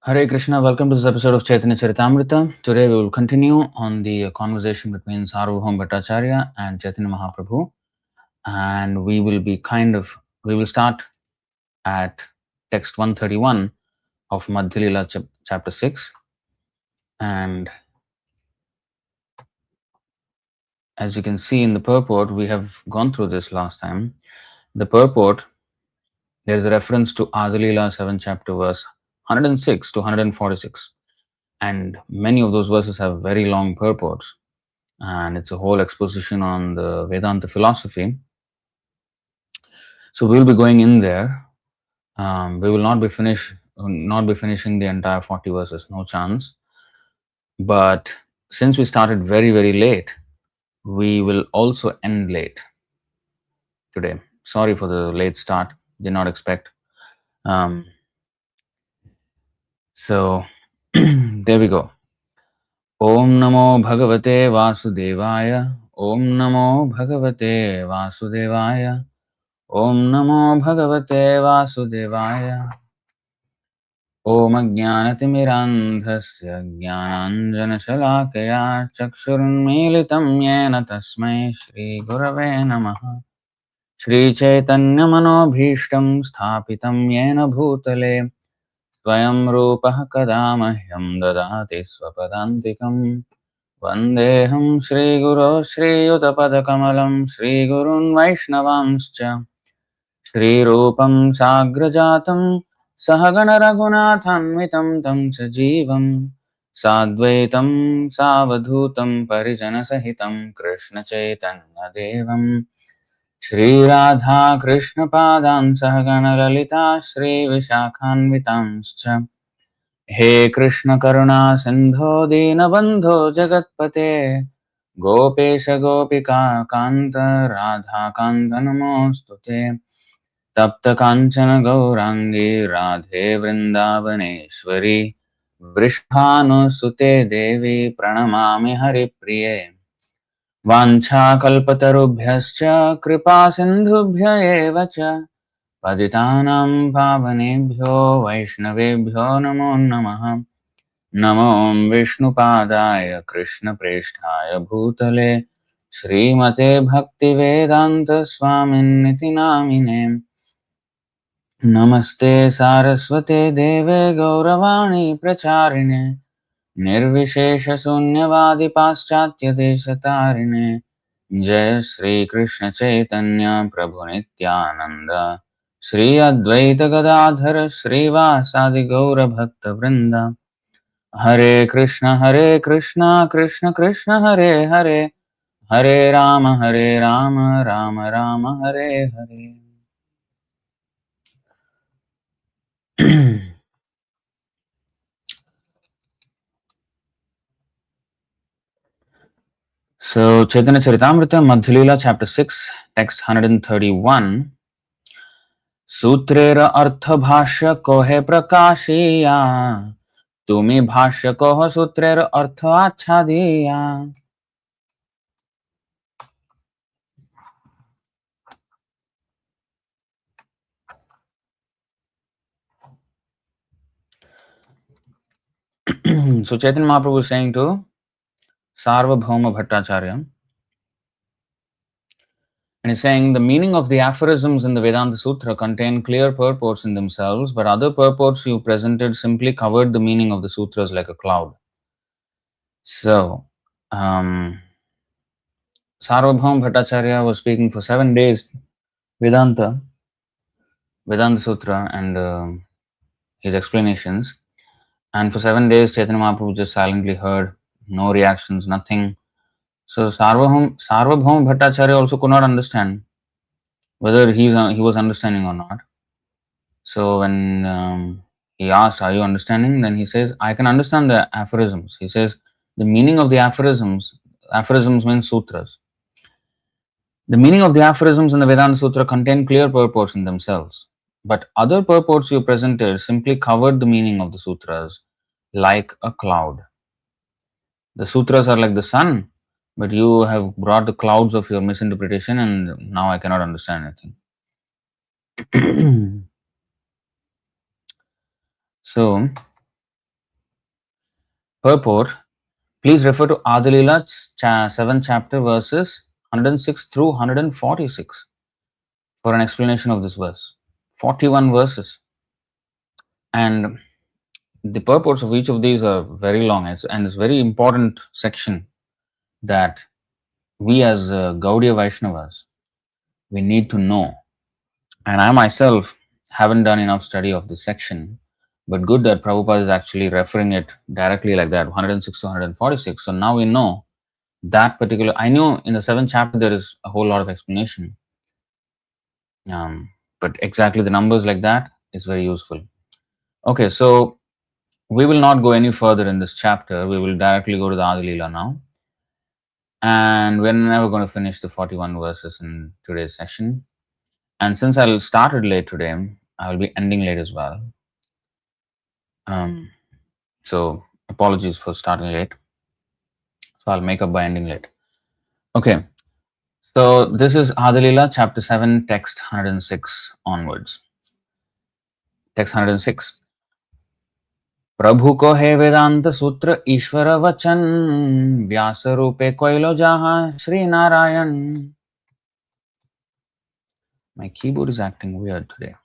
Hare Krishna, welcome to this episode of Chaitanya Charitamrita. Today we will continue on the conversation between Sarvabhaum Bhattacharya and Chaitanya Mahaprabhu. And we will start at text 131 of Madhya Lila chapter 6. And as you can see in the purport, we have gone through this last time. The purport, there is a reference to Ādi Lila 7 chapter verse 106 to 146. And many of those verses have very long purports. And it's a whole exposition on the Vedanta philosophy. So we'll be going in there. We will not be finishing the entire 40 verses, no chance. But since we started very, very late, we will also end late today. Sorry for the late start. Did not expect. So there we go. Om Namo Bhagavate Vasudevaya. Om Namo Bhagavate Vasudevaya. Om Namo Bhagavate Vasudevaya. Om Ajnanatimirandhasya Jnananjanashalakaya Chakshurunmilitam Yena Tasmai Shri Gurave Namaha. Shri Chaitanya Manobhishtam Sthapitam Yena Bhutale Swayam Rupah Kadamahyam Dadati Swapadantikam Vandeham Shri Guru Shri Yutapadakamalam Shri Gurun Vaishnavamscha Shri Rupam Sagrajatam Sahagana Raghunathanvitam Tam Sajivam Sadvaitam Savadhutam Parijana Sahitam Krishna Chaitanya Devam Shri Radha Krishna Padan Sahagana Lalita Shri Vishakhanvitamscha He Krishna Karuna Sindho Dinabandho Jagatpate Gopesha Gopika Kanta Radha Kanta Namostute Tapta Kanchana Gaurangi Radhe Vrindavaneshwari Vrishbhanu Sute Devi Pranamami Haripriye Vancha Kalpatarubhyascha Kripa Sindhubhya eva cha Paditanam Pavanebhyo Vaishnavebhyo Namo Namaha Namo Vishnupadaya Krishna Presthaya Bhutale Srimate Bhakti Vedanta Swaminiti Namine Namaste Saraswate Deve Gauravani Pracharine Nirvishesha Sunyavadi Paschatya Deshatarine Jai Shri Krishna Chaitanya Prabhu Nityananda Shri Advaita Gadadhara Shri Vasadi Gaura Bhakta Vrinda Hare Krishna Krishna Krishna Hare Hare Hare Rama Rama Rama Hare Hare. So, Chaitanya Charitamrita, Madhya Lila, chapter 6, text 131. Sutrera artha bhashya kohe prakashiya, tumi bhashya koho sutrera artha achadiya. So, Chaitanya Mahaprabhu is saying to Sarvabhauma Bhattacharya, and he's saying the meaning of the aphorisms in the Vedanta Sutra contain clear purports in themselves, but other purports you presented simply covered the meaning of the sutras like a cloud. So, Sarvabhauma Bhattacharya was speaking for 7 days Vedanta Sutra and his explanations. And for 7 days, Chaitanya Mahaprabhu just silently heard, no reactions, nothing. So Sarvabhauma Bhattacharya also could not understand whether he was understanding or not. So when he asked, "Are you understanding?" Then he says, "I can understand the aphorisms." He says, the meaning of the aphorisms means sutras. The meaning of the aphorisms in the Vedanta Sutra contain clear purports in themselves, but other purports you presented simply covered the meaning of the sutras like a cloud. The sutras are like the sun, but you have brought the clouds of your misinterpretation, and now I cannot understand anything. So, Purport. Please refer to Ādi 7th chapter verses 106 through 146 for an explanation of this verse. 41 verses. And the purports of each of these are very long, and it's a very important section that we as Gaudiya Vaishnavas, we need to know. And I myself haven't done enough study of this section, but good that Prabhupada is actually referring it directly like that, 106 to 146. So now we know that particular, I know in the 7th chapter there is a whole lot of explanation. But exactly the numbers like that is very useful. Okay, so we will not go any further in this chapter. We will directly go to the Ādi Leela now. And we're never going to finish the 41 verses in today's session. And since I started late today, I will be ending late as well. So apologies for starting late. So I'll make up by ending late. Okay. So this is Ādi Leela, chapter 7, text 106 onwards. Text 106. प्रभु को है वेदांत सूत्र ईश्वर वचन व्यास रूपे कोइलो जहाँ Shri Narayan. My keyboard is acting weird today.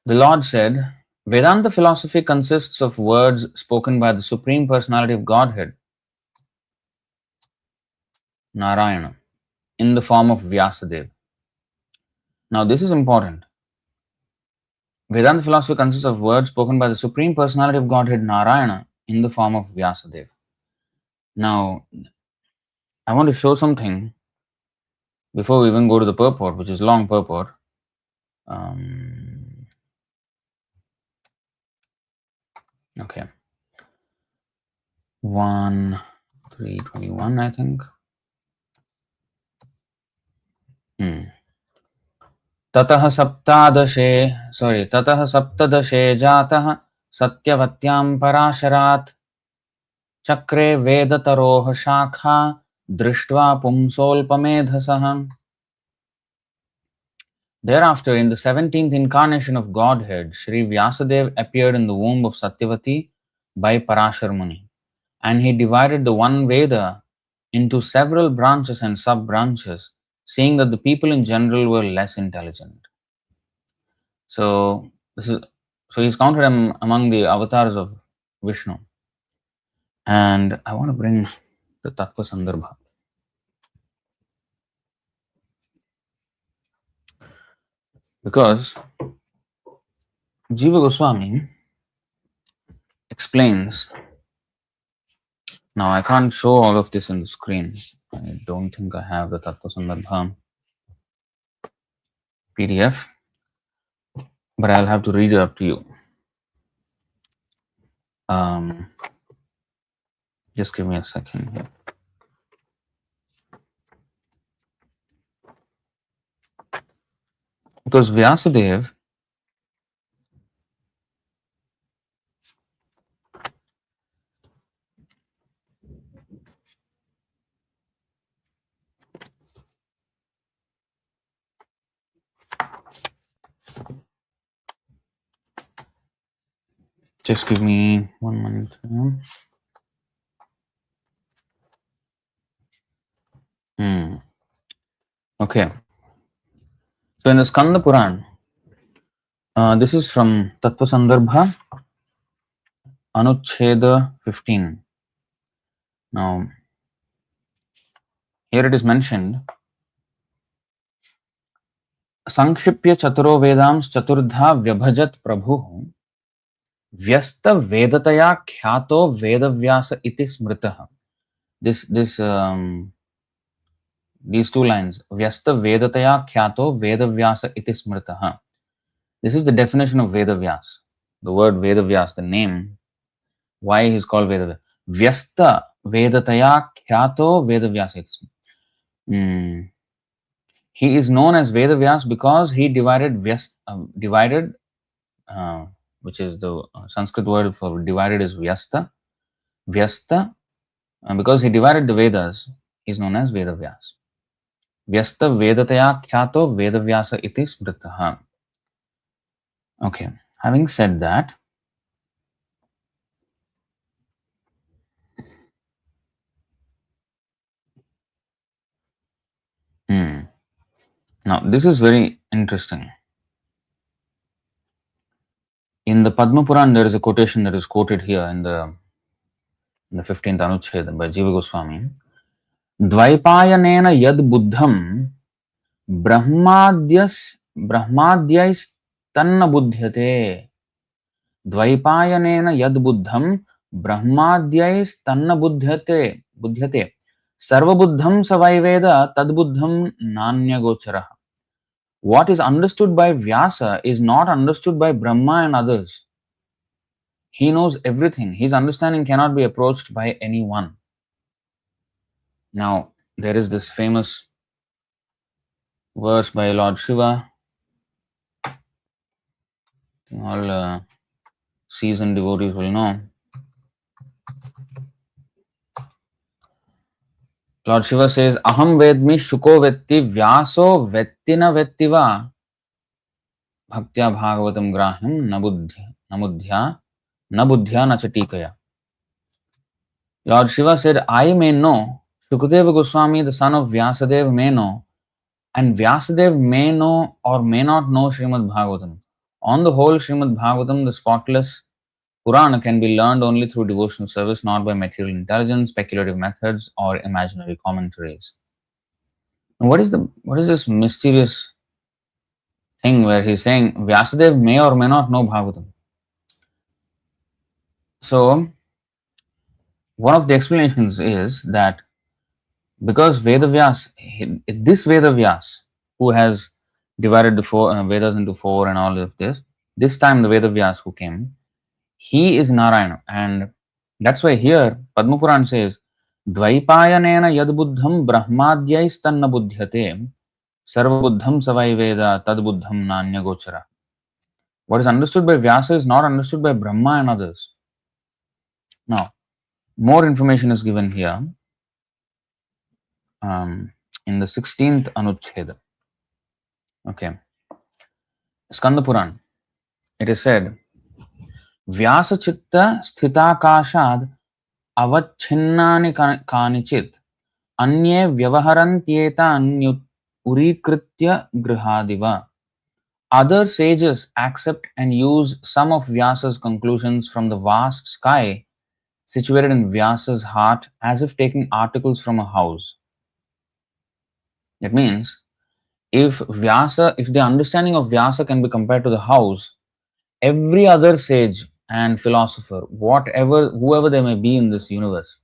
The Lord said, Vedanta philosophy consists of words spoken by the Supreme Personality of Godhead, Narayana, in the form of Vyasadeva. Now this is important. Vedanta philosophy consists of words spoken by the Supreme Personality of Godhead, Narayana, in the form of Vyasadeva. Now, I want to show something before we even go to the purport, which is long purport. Okay. 1:3:21, I think. ततः सप्तदशे जातः सत्यवत्यां पराशरात् चक्रे वेदतरोः शाखा दृष्ट्वा पुंसोल्पमेधसः. Thereafter, in the 17th incarnation of Godhead, Sri Vyasadeva appeared in the womb of Satyavati by Parashar Muni, and he divided the one Veda into several branches and sub-branches, seeing that the people in general were less intelligent. So he's counted among the avatars of Vishnu. And I want to bring the Tattva Sandarbha. Because Jiva Goswami explains, now I can't show all of this on the screen. I don't think I have the Tattva Sandarbha PDF, but I'll have to read it up to you. Just give me a second here. Because Vyasadeva just give me 1 minute. Okay. So in the Skanda Puran, this is from Tattva Sandarbha, Anucheda 15. Now, here it is mentioned, Sankshipya Chaturo Vedams Chaturdha Vyabhajat Prabhu Vyasta Vedataya Khyato Vedavyasa iti Smritaha. These two lines, Vyasta Vedataya Khyato Vedavyasa iti Smritaha. This is the definition of Vedavyas. The word Vedavyas, the name, why he is called Vedavyas. Vyasta Vedataya Khyato Vedavyasa iti. He is known as Vedavyas because he divided, which is the Sanskrit word for divided is Vyasta. Vyasta, because he divided the Vedas, he is known as Vedavyas. Vyasta Vedataya Khyato Vedavyasa iti Smritaha. Okay, having said that, now this is very interesting. In the Padma Puran, there is a quotation that is quoted here in the 15th Anucheda by Jiva Goswami. Dvaipayanena yad buddham brahmadyais tanna buddhyate. Dvaipayanena yad buddham brahmadyais tanna buddhyate. Sarva buddham savai veda tad buddham nanya gochara. What is understood by Vyasa is not understood by Brahma and others. He knows everything. His understanding cannot be approached by anyone. Now, there is this famous verse by Lord Shiva. All seasoned devotees will know. Lord Shiva says, Aham vedmi shuko vetti vyaso vettina vettiva bhaktya bhagavatam grahyam nabuddhya nachatikaya. Lord Shiva said, I may know, Shukadeva Goswami, the son of Vyasadeva, may know, and Vyasadeva may know or may not know Srimad Bhagavatam. On the whole, Srimad Bhagavatam, the spotless Purana, can be learned only through devotional service, not by material intelligence, speculative methods, or imaginary commentaries. And what is this mysterious thing where he's saying Vyasadeva may or may not know Bhagavatam? So, one of the explanations is that because Vedavyas, this Vedavyas, who has divided the Vedas into four and all of this time the Vedavyas who came, he is Narayana. And that's why here Padma Puran says, Dvaipayanena yad buddham brahmadyais tanna buddhyate sarva buddham savai veda tad buddham nanya gochara. What is understood by Vyasa is not understood by Brahma and others. Now, more information is given here in the 16th Anucheda. Okay. Skanda Puran. It is said, Vyasa chitta sthitakashad avacchinnani kanichit anye vyavaharantyeta urikritya grihadiva. Other sages accept and use some of Vyasa's conclusions from the vast sky situated in Vyasa's heart as if taking articles from a house. That means, if the understanding of Vyasa can be compared to the house, every other sage and philosopher, whoever they may be in this universe,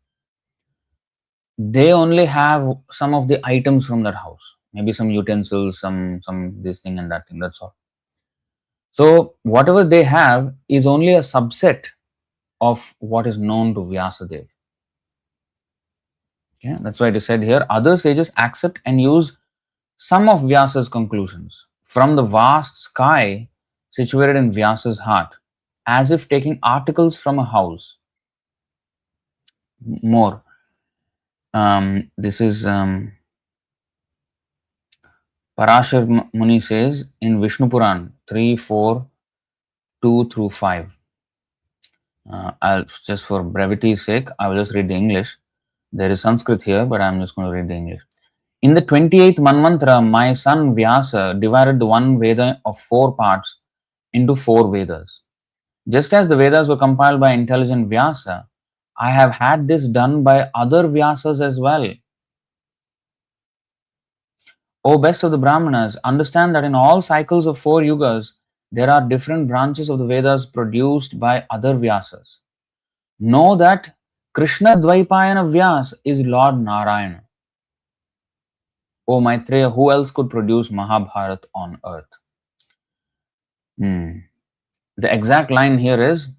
they only have some of the items from that house, maybe some utensils, some this thing and that thing, that's all. So whatever they have is only a subset of what is known to Vyasadeva. Okay? That's why it is said here, other sages accept and use some of Vyasa's conclusions from the vast sky situated in Vyasa's heart, as if taking articles from a house. More. This is Parashar Muni says in Vishnu Puran 3, 4, 2 through 5. I'll just for brevity's sake, I will just read the English. There is Sanskrit here, but I'm just going to read the English. In the 28th Manvantara, my son Vyasa divided the one Veda of 4 parts into 4 Vedas. Just as the Vedas were compiled by intelligent Vyasa, I have had this done by other Vyasas as well. O best of the Brahmanas, understand that in all cycles of 4 yugas, there are different branches of the Vedas produced by other Vyasas. Know that Krishna Dvaipayana Vyas is Lord Narayana. O Maitreya, who else could produce Mahabharata on earth? The exact line here is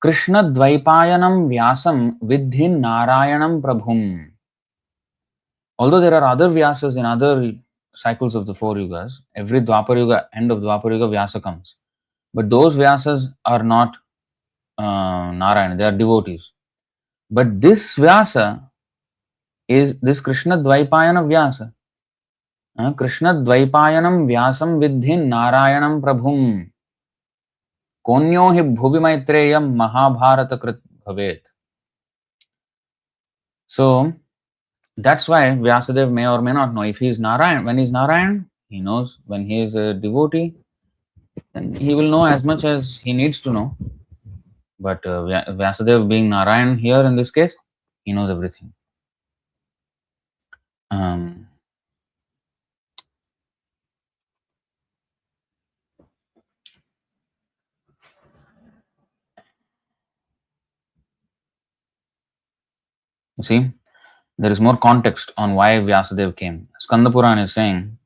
Krishna Dvaipayanam Vyasam Vidhin Narayanam Prabhum. Although there are other Vyasas in other cycles of the 4 yugas, every Dwapar Yuga, end of Dwapar Yuga, Vyasa comes. But those Vyasas are not Narayana, they are devotees. But this Vyasa is this Krishna Dvaipayana Vyasa. Krishna Dvaipayanam Vyasam Vidhin Narayanam Prabhum. Konyo hi bhuvi maitreyam mahabharata krit bhavet. So that's why Vyasadeva may or may not know. If he is Narayan, when he is Narayan, he knows. When he is a devotee, then he will know as much as he needs to know. But Vyasadeva being Narayan here in this case, he knows everything. You see, there is more context on why Vyasadeva came. Skanda Puran is saying,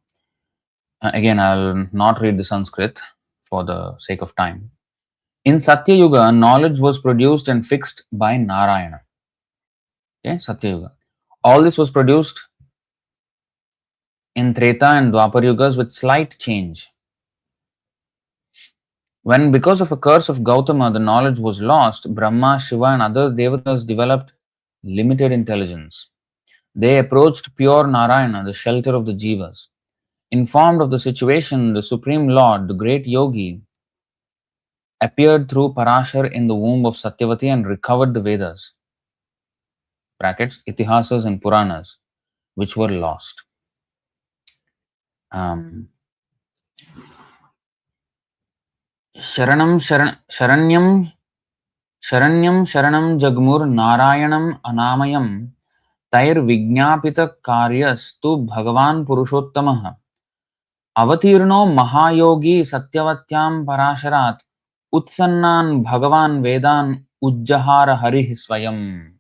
again, I'll not read the Sanskrit for the sake of time. In Satya Yuga, knowledge was produced and fixed by Narayana. Okay, Satya Yuga. All this was produced in Treta and Dwapar Yugas with slight change. When, because of a curse of Gautama, the knowledge was lost, Brahma, Shiva, and other devatas developed limited intelligence. They approached pure Narayana, the shelter of the jivas. Informed of the situation, the Supreme Lord, the great yogi, appeared through Parashar in the womb of Satyavati and recovered the Vedas, brackets, Itihasas and Puranas, which were lost. Sharanyam Sharanam Jagmur Narayanam Anamayam Tair Vignapita Karyastu Bhagavan Purushottamaha Avatirno Mahayogi Satyavatyam Parasharat Utsannan Bhagavan Vedan Ujjahara Harih Swayam.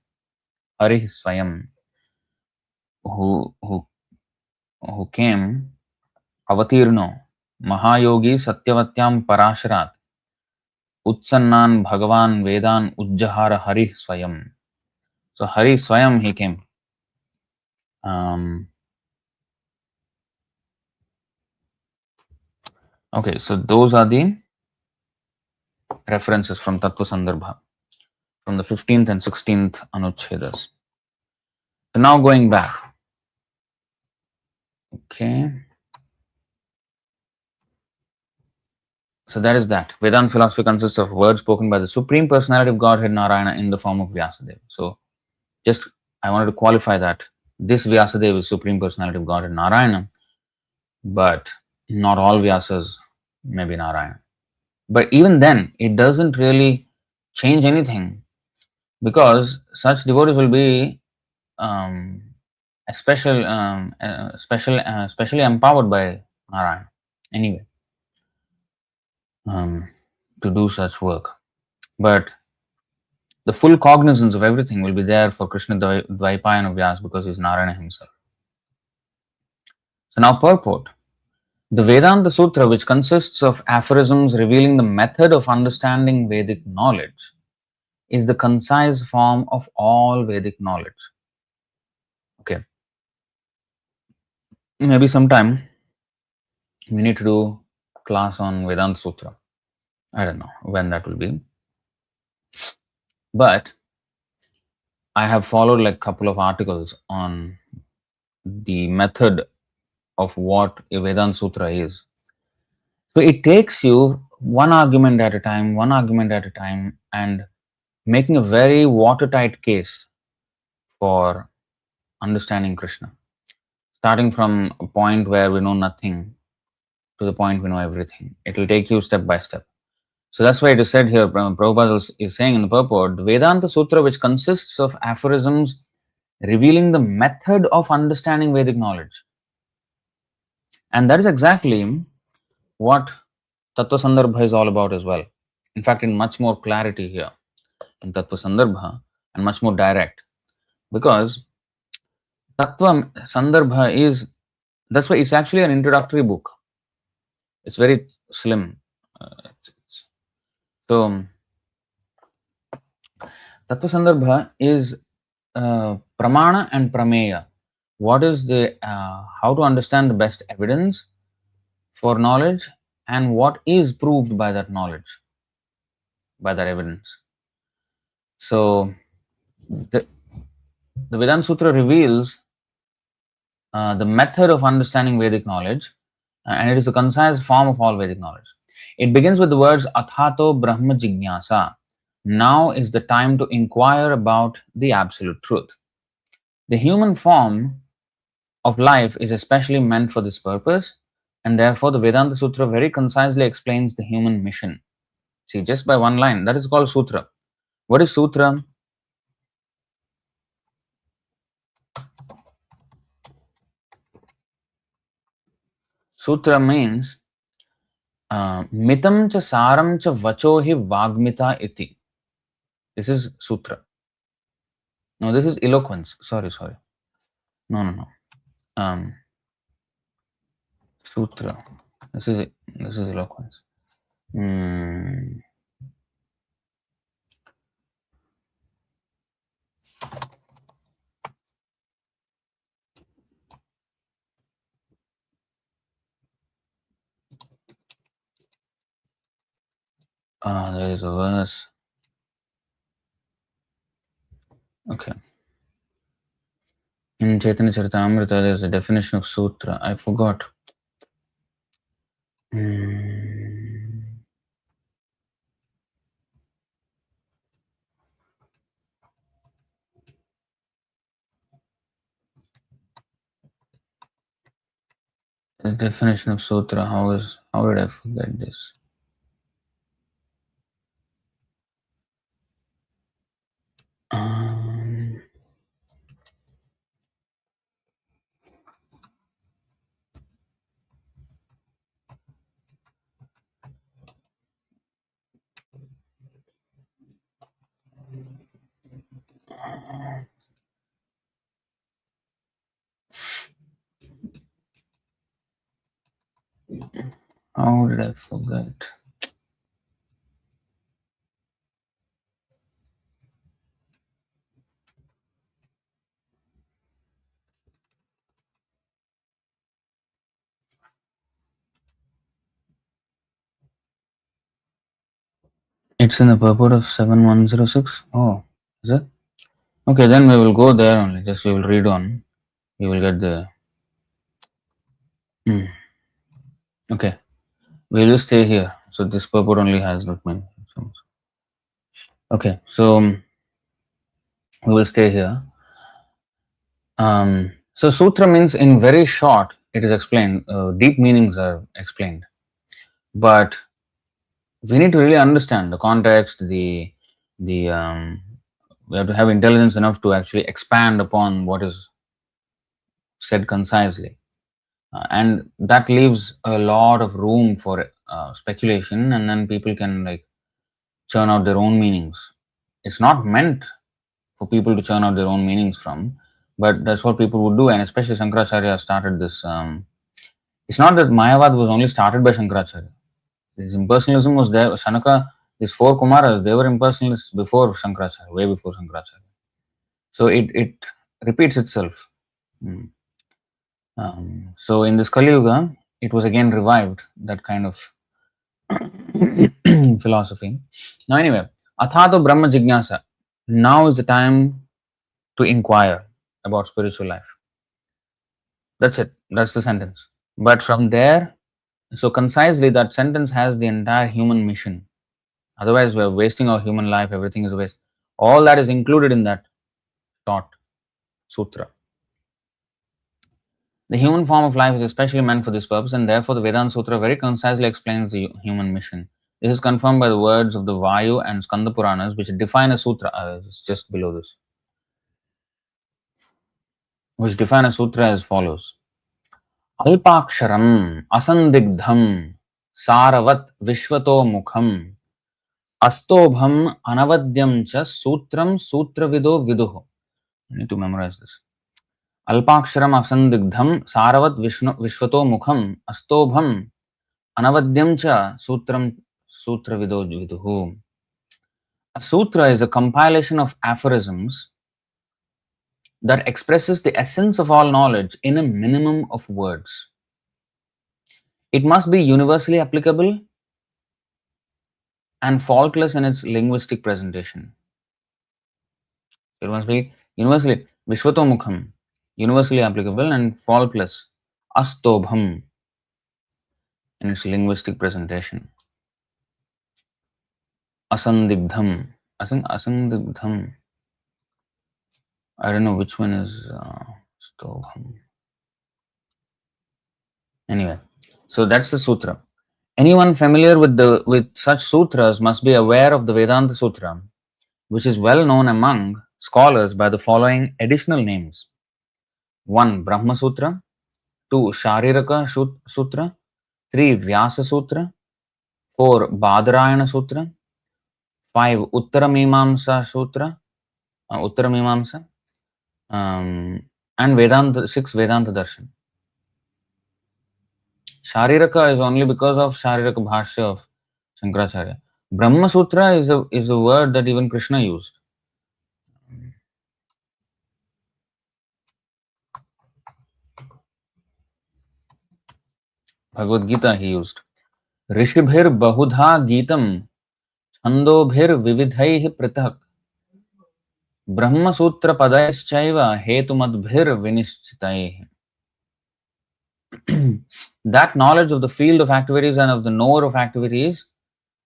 Harih Swayam, who came, Avatirno Mahayogi Satyavatyam Parasharat Utsannan Bhagavan Vedan Ujjahara Harih Swayam. So Hari Swayam, he came. Okay, so those are the references from Tattva Sandarbha, from the 15th and 16th Anuchedas. So now going back. Okay. So that is that. Vedanta philosophy consists of words spoken by the Supreme Personality of Godhead Narayana in the form of Vyasadeva. So just I wanted to qualify that. This Vyasadeva is Supreme Personality of Godhead Narayana, but not all Vyasas may be Narayana. But even then, it doesn't really change anything, because such devotees will be especially empowered by Narayana anyway to do such work. But the full cognizance of everything will be there for Krishna Dvaipayana Vyas, because he is Narayana himself. So now purport. The Vedanta Sutra, which consists of aphorisms revealing the method of understanding Vedic knowledge, is the concise form of all Vedic knowledge. Okay. Maybe sometime we need to do class on Vedanta Sutra. I don't know when that will be. But I have followed like a couple of articles on the method of what a Vedanta Sutra is. So it takes you one argument at a time, and making a very watertight case for understanding Krishna. Starting from a point where we know nothing to the point we know everything. It will take you step by step. So that's why it is said here, Prabhupada is saying in the purport, the Vedanta Sutra, which consists of aphorisms revealing the method of understanding Vedic knowledge. And that is exactly what Tattva Sandarbha is all about as well. In fact, in much more clarity here in Tattva Sandarbha, and much more direct. Because Tattva Sandarbha is, that's why it's actually an introductory book. It's very slim. So, Tattva Sandarbha is Pramana and Prameya. What is the, how to understand the best evidence for knowledge, and what is proved by that knowledge, by that evidence. So, the Vedanta Sutra reveals the method of understanding Vedic knowledge, and it is the concise form of all Vedic knowledge. It begins with the words Athato Brahma Jignasa. Now is the time to inquire about the absolute truth. The human form of life is especially meant for this purpose, and therefore the Vedanta Sutra very concisely explains the human mission. See, just by one line, that is called Sutra. What is Sutra? Sutra means mitam cha saram cha vacho hi vagmita iti. This is Sutra. No, this is eloquence. Sorry. No. Sutra. This is eloquence. There is a verse. Okay. In Chaitanya Charitamrita, there is a definition of Sutra. I forgot. The definition of Sutra. How did I forget this? How did I forget? It's in the purport of 7.106. Oh, is it? Okay, then we will go there only. Just we will read on. You will get the. Okay, we will just stay here. So this purport only has not many. Okay, so we will stay here. So Sutra means, in very short, it is explained. Deep meanings are explained, but we need to really understand the context. We have to have intelligence enough to actually expand upon what is said concisely, and that leaves a lot of room for speculation, and then people can like churn out their own meanings. It's not meant for people to churn out their own meanings from, but that's what people would do, and especially Shankaracharya started this. It's not that Mayavad was only started by Shankaracharya. This impersonalism was there. Shanaka, these four Kumaras, they were impersonalists before Shankaracharya, way before Shankaracharya. So it repeats itself. So in this Kali Yuga, it was again revived, that kind of philosophy. Now anyway, Athato Brahma Jignasa. Now is the time to inquire about spiritual life. That's it. That's the sentence. But from there, so concisely, that sentence has the entire human mission. Otherwise, we're wasting our human life. Everything is a waste. All that is included in that short sutra. The human form of life is especially meant for this purpose, and therefore the Vedanta Sutra very concisely explains the human mission. This is confirmed by the words of the Vayu and Skanda Puranas, which define a sutra. It's just below this. Which define a sutra as follows: Alpaksharam asandigdham saravat vishvato mukham astobham anavadyam cha sutram sutravido viduho. I need to memorize this. Alpaksharam asandigdham saravat vishvato mukham astobham anavadyam cha sutram sutravido viduhu. A sutra is a compilation of aphorisms that expresses the essence of all knowledge in a minimum of words. It must be universally applicable and faultless in its linguistic presentation. It must be universally Vishvatomukham, universally applicable and faultless, Astobham, in its linguistic presentation. Asandigdham. I think asandigdham. I don't know which one is Stogham. Anyway, so that's the sutra. Anyone familiar with such sutras must be aware of the Vedanta Sutra, which is well known among scholars by the following additional names: 1. Brahma Sutra, 2. Shariraka Sutra, 3. Vyasa Sutra, 4. Badarayana Sutra, 5. Uttaramimamsa Sutra, Uttaramimamsa, and Vedanta 6. Vedanta Darshan. Shariraka is only because of Shariraka Bhashya of Shankaracharya. Brahma Sutra is a word that even Krishna used. Bhagavad Gita he used. Rishibhir bahudha gitam chandobhir vividhaih prithak Brahma Sutra padaischaiva hetumadbhir vinishchitaih. That knowledge of the field of activities and of the knower of activities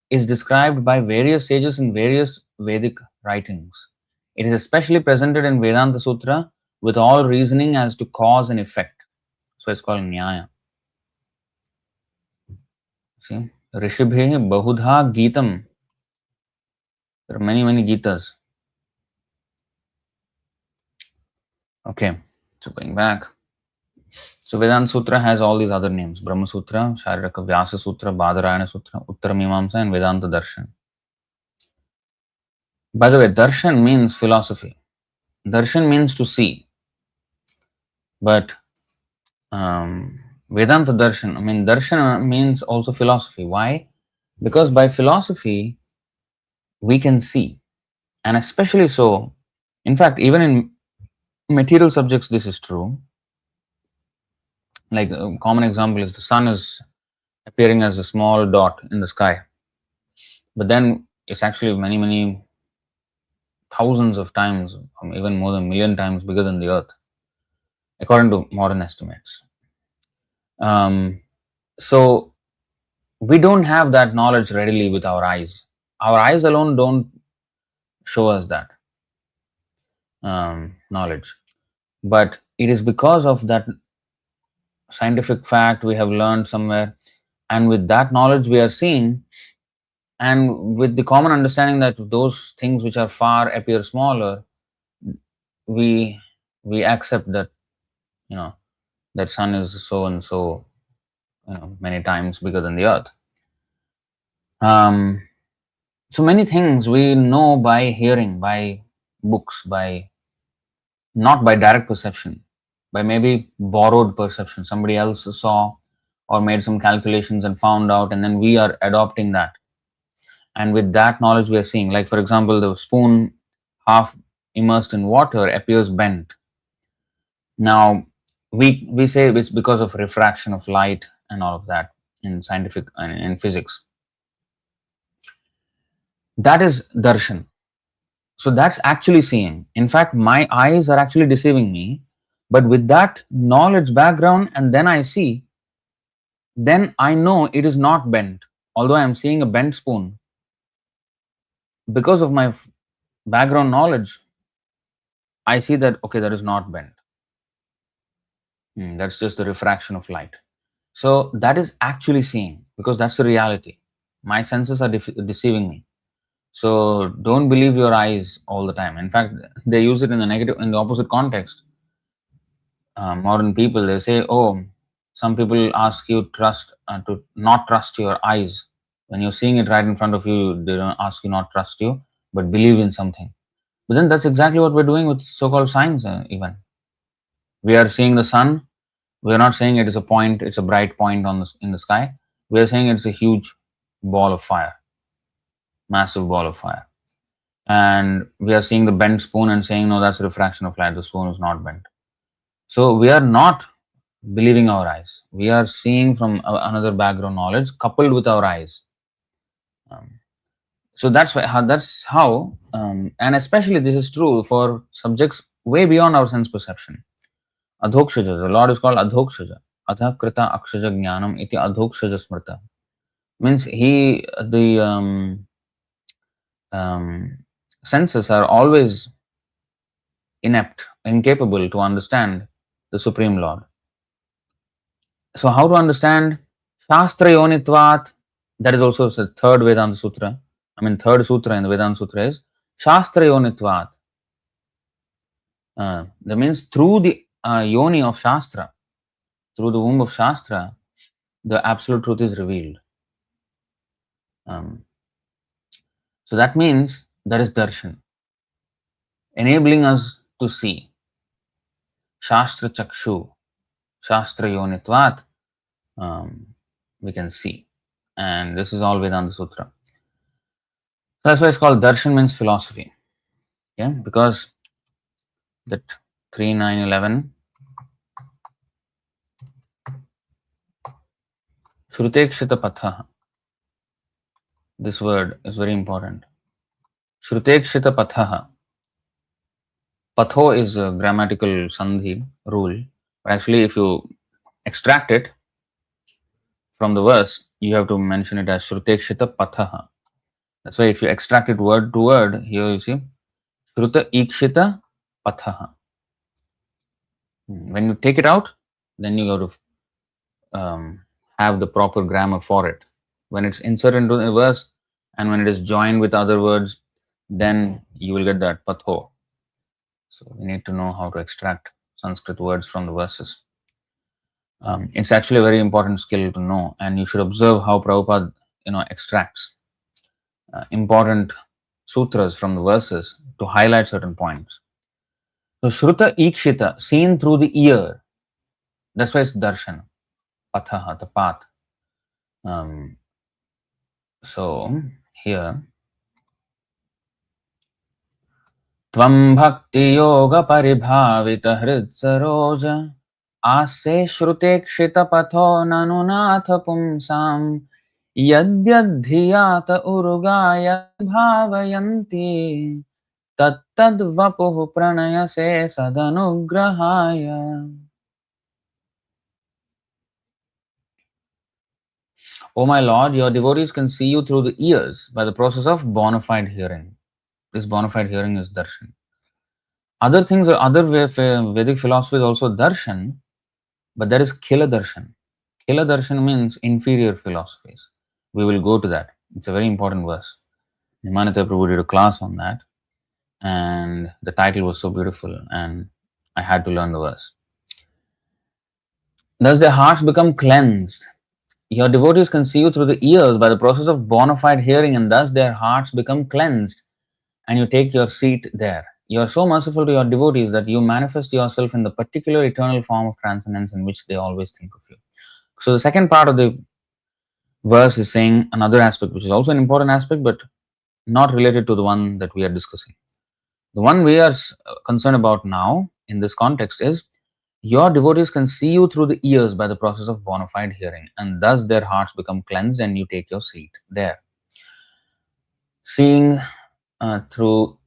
is described by various sages in various Vedic writings. It is especially presented in Vedanta Sutra with all reasoning as to cause and effect. So it's called Nyaya. See, Rishibhe Bahudha Gitam. There are many, many Gitas. Okay, so going back. So Vedanta Sutra has all these other names: Brahma Sutra, Shariraka, Vyasa Sutra, Badarayana Sutra, Uttaramimamsa, and Vedanta Darshan. By the way, Darshan means philosophy. Darshan means to see. But Vedanta Darshan, Darshan means also philosophy. Why? Because by philosophy, we can see. And especially so, in fact, even in material subjects, this is true. Like a common example is the sun is appearing as a small dot in the sky. But then it's actually many, many thousands of times, even more than a million times bigger than the earth, according to modern estimates. So we don't have that knowledge readily with our eyes. Our eyes alone don't show us that knowledge. But it is because of that scientific fact we have learned somewhere, and with that knowledge we are seeing, and with the common understanding that those things which are far appear smaller, we accept that, that sun is so and so, many times bigger than the earth. So many things we know by hearing, by books, by not by direct perception, by maybe borrowed perception. Somebody else saw or made some calculations and found out, and then we are adopting that. And with that knowledge we are seeing, like for example, the spoon half immersed in water appears bent. Now we say it's because of refraction of light and all of that in scientific and in physics. That is darshan. So that's actually seeing. In fact, my eyes are actually deceiving me, but with that knowledge background, and then I see, then I know it is not bent. Although I am seeing a bent spoon, because of my background knowledge, I see that, okay, that is not bent. That's just the refraction of light. So that is actually seeing, because that's the reality. My senses are deceiving me. So don't believe your eyes all the time. In fact, they use it in the opposite context. Modern people, they say, oh, some people ask you to not trust your eyes. When you're seeing it right in front of you, they don't ask you not trust you, but believe in something. But then that's exactly what we're doing with so-called science even. We are seeing the sun. We are not saying it is a point, it's a bright point in the sky. We are saying it's a huge ball of fire, massive ball of fire. And we are seeing the bent spoon and saying, no, that's a refraction of light. The spoon is not bent. So we are not believing our eyes. We are seeing from another background knowledge coupled with our eyes. So that's how, and especially this is true for subjects way beyond our sense perception. Adhokshaja, the Lord is called Adhokshaja. Atha krita akshaja jnanam iti adhokshaja smrta. Means senses are always incapable to understand the Supreme Lord. So, how to understand Shastra Yonitvat? That is also the third Vedanta Sutra. Third Sutra in the Vedanta Sutra is Shastra Yonitvat. That means through the yoni of Shastra, through the womb of Shastra, the absolute truth is revealed. So that means there is darshan, enabling us to see. Shastra Chakshu, Shastra Yonitvat, we can see. And this is all Vedanta Sutra. So that's why it's called darshan, means philosophy. Yeah, because that 3.9.11 Shrutekshita Patha. This word is very important. Shrutekshita Patha. Patho is a grammatical sandhi rule. But actually, if you extract it from the verse, you have to mention it as Shrutekshita Patha. That's why if you extract it word to word, here you see Shruta Ikshita Patha. When you take it out, then you have to have the proper grammar for it. When it's inserted into the verse and when it is joined with other words, then you will get that patho. So we need to know how to extract Sanskrit words from the verses. It's actually a very important skill to know, and you should observe how Prabhupada, extracts important sutras from the verses to highlight certain points. So Shruta Ikshita, seen through the ear. That's why it's darshan, patha, the path. So here, Tvam bhakti yoga paribhavita hrid saroja आस्ये श्रुतेक्षितपथो ननुनाथ पुंसाम् यद्यद्धियात Urugay भावयन्ति तत्तद्वपुः प्रणयसे सदनुग्रहाय. O my Lord, your devotees can see you through the ears by the process of bona fide hearing. This bona fide hearing is darshan. Other things or other Vedic philosophy is also darshan, but there is Khila darshan. Khila darshan means inferior philosophies. We will go to that. It's a very important verse. Nimanita Prabhu did a class on that, and the title was so beautiful, and I had to learn the verse. Thus their hearts become cleansed. Your devotees can see you through the ears by the process of bona fide hearing, and thus their hearts become cleansed, and you take your seat there. You are so merciful to your devotees that you manifest yourself in the particular eternal form of transcendence in which they always think of you. So the second part of the verse is saying another aspect, which is also an important aspect, but not related to the one that we are discussing. The one we are concerned about now in this context is your devotees can see you through the ears by the process of bona fide hearing, and thus their hearts become cleansed and you take your seat there. Seeing through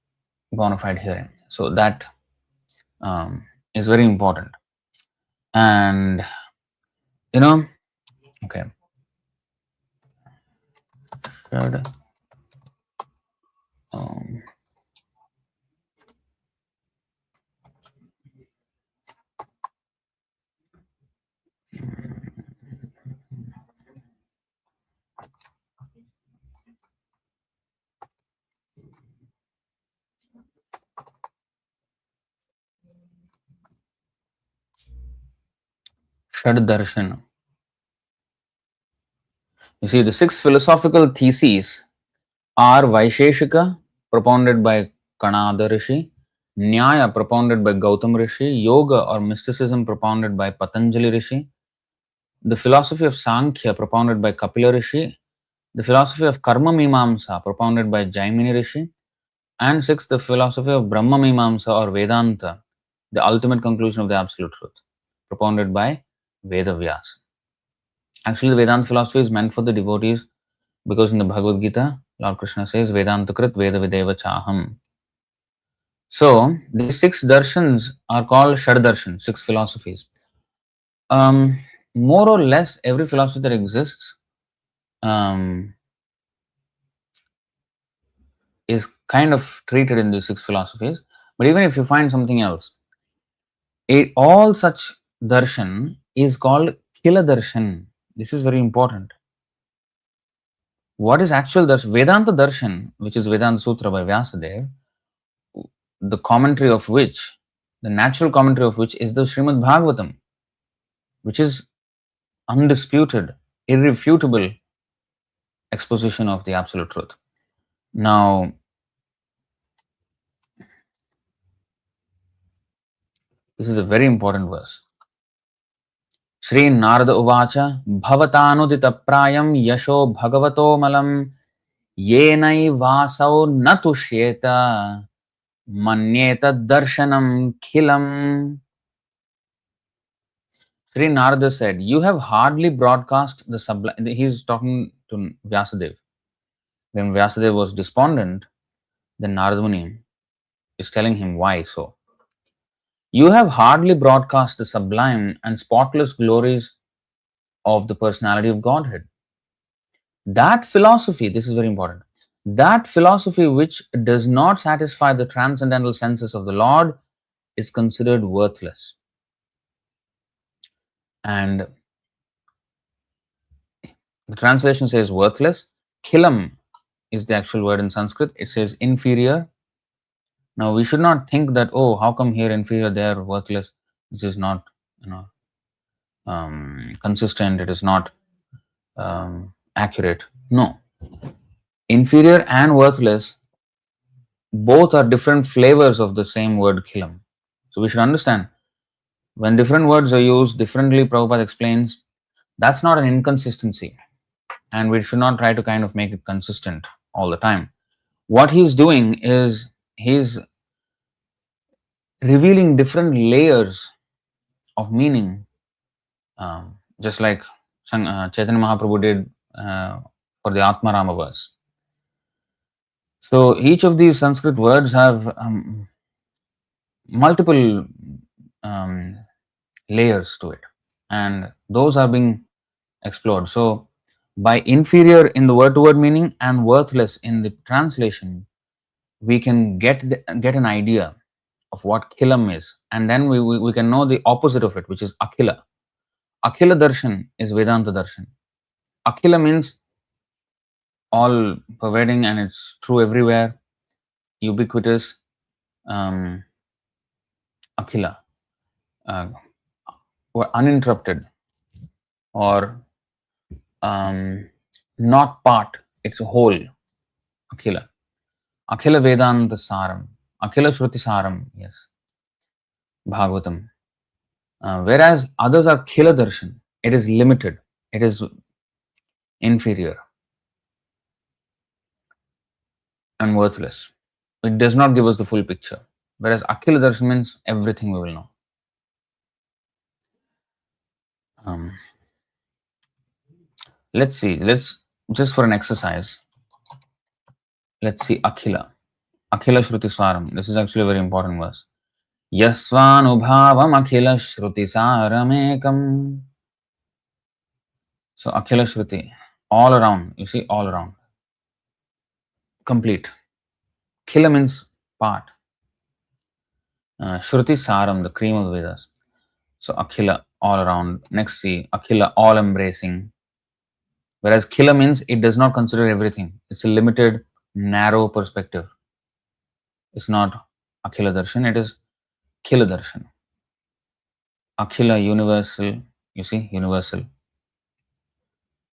bona fide hearing. So that is very important. And, okay. Third, Shad Darshan. You see, the 6 philosophical theses are Vaisheshika, propounded by Kanada Rishi, Nyaya, propounded by Gautam Rishi, Yoga or mysticism, propounded by Patanjali Rishi, the philosophy of Sankhya, propounded by Kapila Rishi, the philosophy of Karma Mimamsa, propounded by Jaimini Rishi, and 6th, the philosophy of Brahma Mimamsa or Vedanta, the ultimate conclusion of the absolute truth, propounded by Vedavyasa. Actually, the Vedanta philosophy is meant for the devotees because in the Bhagavad Gita, Lord Krishna says, Vedanta Krit Veda Videva Chaham. So, these 6 darshans are called Shad Darshan, 6 philosophies. More or less, every philosophy that exists is kind of treated in these 6 philosophies. But even if you find something else, all such darshan is called Khila darshan. This is very important. What is actual darshan? Vedanta darshan, which is Vedanta Sutra by Vyasadeva, the commentary of which, the natural commentary of which is the Srimad Bhagavatam, which is undisputed, irrefutable exposition of the absolute truth. Now, this is a very important verse. Sri Narada Uvacha Bhavatánudita Prayam Yasho Bhagavato Malam Yenai Vasau Natushyeta Manyeta Darshanam Khilam. Sri Narada said, you have hardly broadcast the sublime. He's talking to Vyasadeva. When Vyasadeva was despondent, then Narada Muni is telling him why so. You have hardly broadcast the sublime and spotless glories of the personality of Godhead. That philosophy, this is very important, that philosophy which does not satisfy the transcendental senses of the Lord is considered worthless. And the translation says worthless. Khilam is the actual word in Sanskrit. It says inferior. Now we should not think that, oh, how come here inferior, there worthless? This is not, consistent. It is not accurate. No. Inferior and worthless, both are different flavors of the same word khilam. So we should understand, when different words are used differently, Prabhupada explains, that's not an inconsistency. And we should not try to kind of make it consistent all the time. What he's doing is he's revealing different layers of meaning, just like Chaitanya Mahaprabhu did for the Atma Rama verse. So each of these Sanskrit words have multiple layers to it, and those are being explored. So by inferior in the word-to-word meaning and worthless in the translation, we can get an idea of what khilam is, and then we can know the opposite of it, which is akhila. Akhila darshan is Vedanta darshan. Akhila means all pervading, and it's true everywhere, ubiquitous. Akhila, or uninterrupted, or not part, it's a whole. Akhila. Akhila Vedanta Saram. Akhila Shruti Saram, yes. Bhagavatam. Whereas others are Khila Darshan. It is limited. It is inferior and worthless. It does not give us the full picture. Whereas Akhila Darshan means everything we will know. Let's see. Let's just for an exercise. Let's see Akhila. Akhila Shruti Swaram. This is actually a very important verse. Yasvanubhavam Akhila Shruti Saramekam. So Akhila Shruti, all around. You see, all around. Complete. Khila means part. Shruti Saram, the cream of the Vedas. So Akhila, all around. Next, see Akhila, all embracing. Whereas Khila means it does not consider everything. It's a limited, narrow perspective. It's not Akhila Darshan, it is Khila Darshan. Akhila, universal. You see, universal.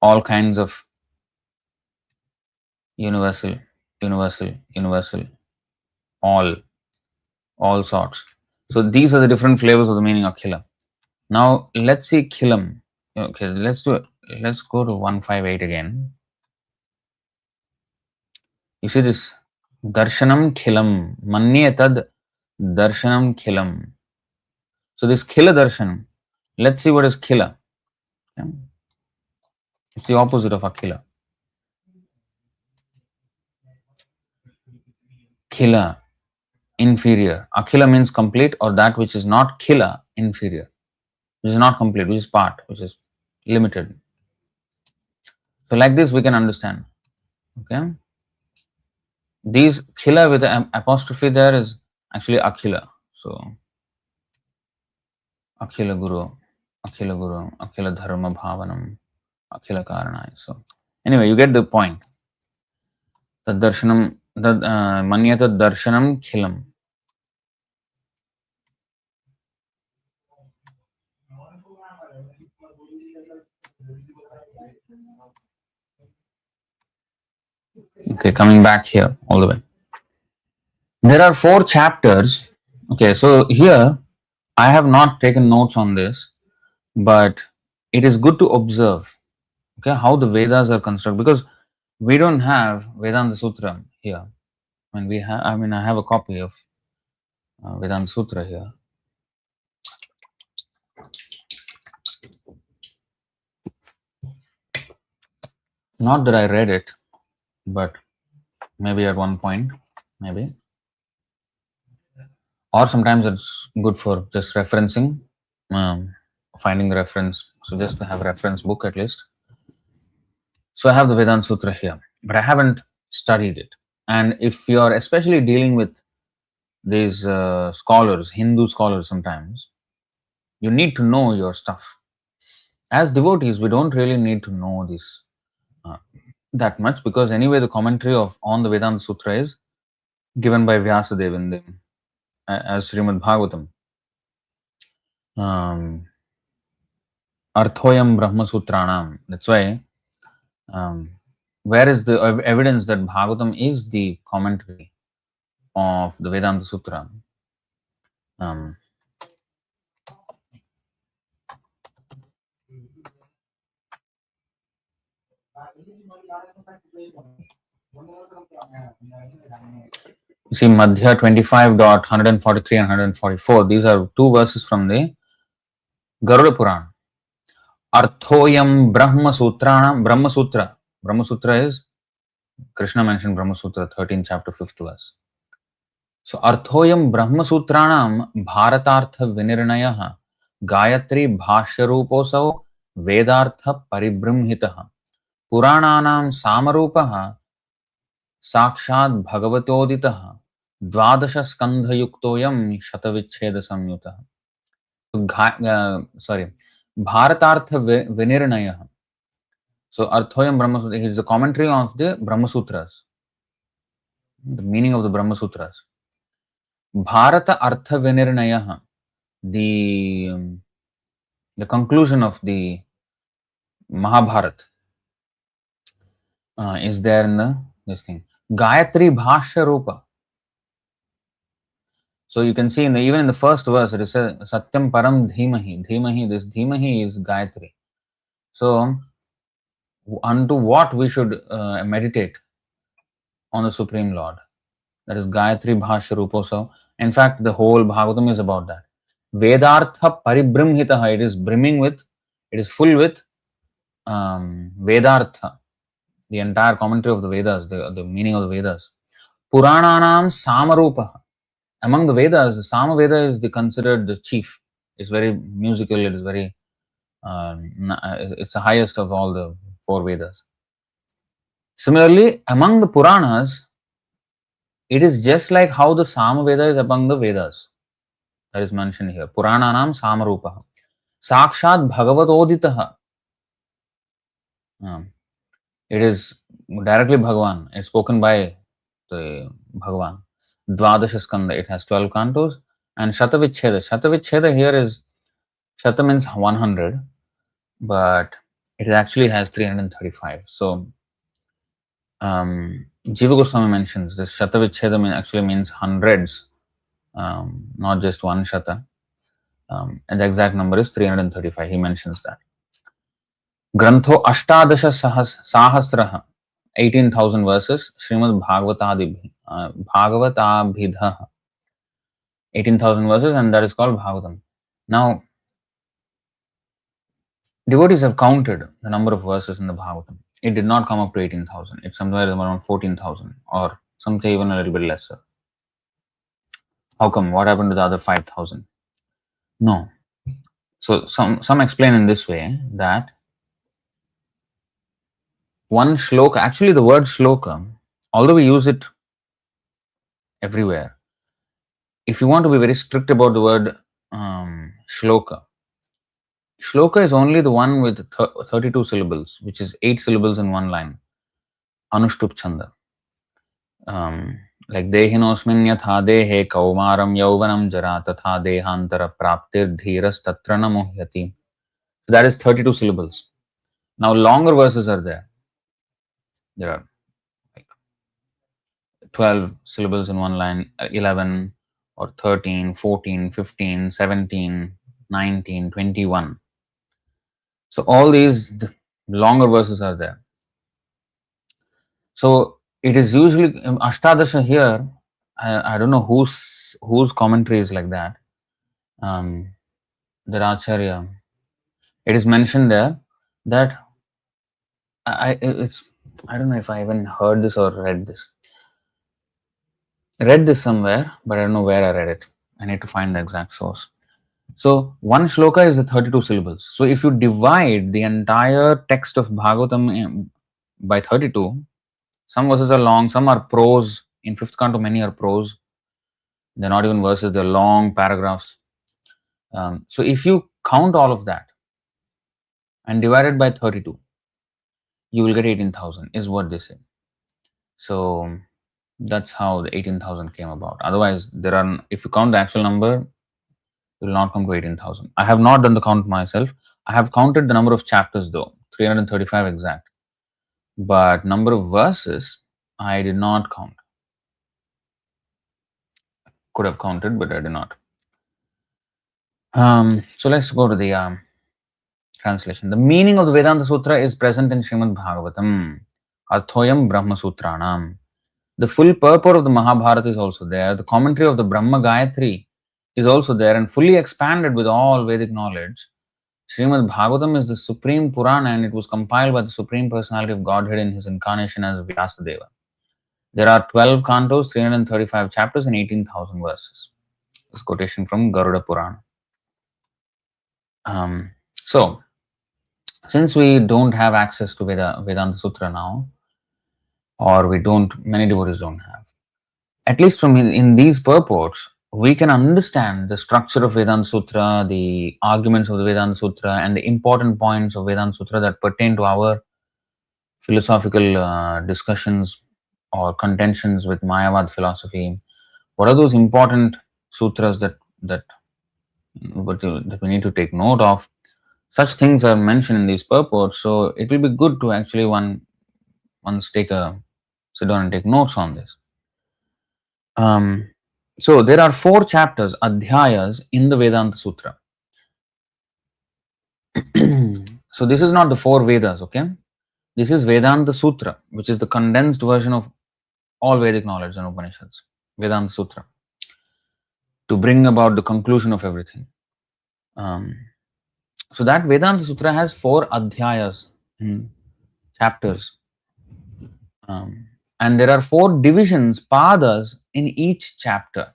All kinds of universal, universal, universal. All sorts. So these are the different flavors of the meaning of Khila. Now let's see Khilam. Okay, let's do it. Let's go to 158 again. You see this Darshanam Khilam. Manyetad Darshanam Khilam. So this Khila Darshanam. Let's see what is Khila. Okay. It's the opposite of Akhila. Khila, inferior. Akhila means complete, or that which is not Khila, inferior. Which is not complete, which is part, which is limited. So like this we can understand. Okay. These khila with an apostrophe there is actually akhila. So akhila guru, akhila dharma bhavanam, akhila karanaya. So anyway, you get the point. Tad darshanam, manyata darshanam khilam. Okay, coming back here all the way. There are 4 chapters. Okay, so here I have not taken notes on this, but it is good to observe, okay, how the Vedas are constructed, because we don't have Vedanta Sutra here. I have a copy of Vedanta Sutra here. Not that I read it, but maybe at one point, maybe. Or sometimes it's good for just referencing, finding the reference. So just to have a reference book at least. So I have the Vedanta Sutra here, but I haven't studied it. And if you are especially dealing with these scholars, Hindu scholars sometimes, you need to know your stuff. As devotees, we don't really need to know this that much, because anyway the commentary on the Vedanta Sutra is given by Vyasadeva as Srimad Bhagavatam. Arthoyam Brahma Sutranam. That's why where is the evidence that Bhagavatam is the commentary of the Vedanta Sutra? You see, Madhya 25.143 and 144, these are 2 verses from the Garuda Purana. Arthoyam Brahma Sutranam, Brahma Sutra. Brahma Sutra is, Krishna mentioned Brahma Sutra, 13th chapter, 5th verse. So, Arthoyam Brahma Sutranam Bharatartha Vinirnayaha Gayatri Bhashyaruposau Vedartha Paribrimhitaha Purananam Samarupaha Sakshat Bhagavatoditaha Dvadasha Skandhayuktoyam Shatavicheda Samyutaha. Bharatartha Vinirnayaha. So, Arthoyam Brahma Sutra is the commentary of the Brahma Sutras, the meaning of the Brahma Sutras. Bharata Artha Vinirnayaha, the conclusion of the Mahabharata is there in this thing. Gayatri Bhashya Rupa. So you can see even in the first verse it is Satyam Param Dhimahi. Dhimahi, this Dhimahi is Gayatri. So unto what we should meditate on the Supreme Lord. That is Gayatri Bhashya Rupa. So in fact the whole Bhagavatam is about that. Vedartha Paribrimhitaha, it is brimming with, it is full with Vedartha, the entire commentary of the Vedas, the meaning of the Vedas. Purananam Samarupa. Among the Vedas, the Sama Veda is considered the chief. It's very musical, it is very, it's the highest of all the 4 Vedas. Similarly, among the Puranas, it is just like how the Sama Veda is among the Vedas. That is mentioned here. Purananam Samarupa. Sakshat Bhagavatoditaha. It is directly Bhagavan. It's spoken by the Bhagavan. Dvadasha Skanda. It has 12 cantos. And Shatavicheda. Shatavicheda here is, Shata means 100, but it actually has 335. So, Jiva Goswami mentions this Shatavicheda actually means hundreds, not just one Shata. And the exact number is 335. He mentions that. Grantho Ashtadasha Sahasraha, 18,000 verses, Srimad Bhagavatabhidha, 18,000 verses, and that is called Bhagavatam. Now, devotees have counted the number of verses in the Bhagavatam. It did not come up to 18,000. It's somewhere around 14,000, or some say even a little bit lesser. How come? What happened to the other 5,000? No. So some explain in this way that one shloka, actually the word shloka, although we use it everywhere. If you want to be very strict about the word shloka, shloka is only the one with 32 syllables, which is 8 syllables in one line. Anushtup chanda. Like dehinosmin yatha dehe kaumaram yauvanam jara tatha dehantara praptir dhiras tatra na muhyati. So that is 32 syllables. Now longer verses are there. There are like 12 syllables in one line, 11 or 13, 14, 15, 17, 19, 21. So all these longer verses are there. So it is usually Ashtadasha here. I don't know whose commentary is like that. The Acharya. It is mentioned there that I don't know if I even heard this or read this. I read this somewhere, but I don't know where I read it. I need to find the exact source. So one shloka is the 32 syllables. So if you divide the entire text of Bhagavatam by 32, some verses are long, some are prose. In fifth canto, many are prose. They're not even verses, they're long paragraphs. So if you count all of that and divide it by 32, you will get 18,000 is what they say. So that's how the 18,000 came about. Otherwise, if you count the actual number, it will not come to 18,000. I have not done the count myself. I have counted the number of chapters though, 335 exact. But number of verses, I did not count. Could have counted, but I did not. So let's go to the translation. The meaning of the Vedanta Sutra is present in Srimad Bhagavatam. Arthoyam Brahma Sutranam. The full purport of the Mahabharata is also there. The commentary of the Brahma Gayatri is also there and fully expanded with all Vedic knowledge. Srimad Bhagavatam is the supreme Purana and it was compiled by the Supreme Personality of Godhead in his incarnation as Vyasadeva. There are 12 cantos, 335 chapters and 18,000 verses. This quotation from Garuda Purana. So, since we don't have access to Vedanta Sutra now, or many devotees don't have, at least from in these purports, we can understand the structure of Vedanta Sutra, the arguments of the Vedanta Sutra, and the important points of Vedanta Sutra that pertain to our philosophical discussions or contentions with Mayavad philosophy. What are those important sutras that we need to take note of? Such things are mentioned in these purports, so it will be good to actually once sit down and take notes on this. So there are 4 chapters, adhyayas, in the Vedanta Sutra. So this is not the 4 Vedas, okay? This is Vedanta Sutra, which is the condensed version of all Vedic knowledge and Upanishads. Vedanta Sutra, to bring about the conclusion of everything. So that Vedanta Sutra has 4 adhyayas, chapters. And there are 4 divisions, padas, in each chapter.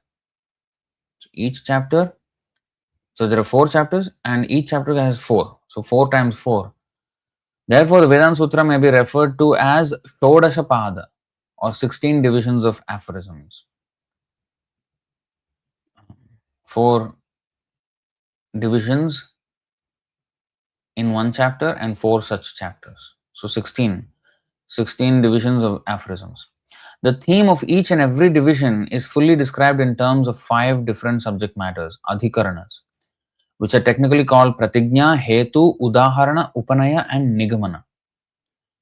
So there are 4 chapters and each chapter has 4. So 4 times 4. Therefore, the Vedanta Sutra may be referred to as Shodasha Pada or 16 divisions of aphorisms. 4 divisions in one chapter and 4 such chapters. So 16 divisions of aphorisms. The theme of each and every division is fully described in terms of 5 different subject matters, adhikaranas, which are technically called pratigna, hetu, udaharana, upanaya and nigamana.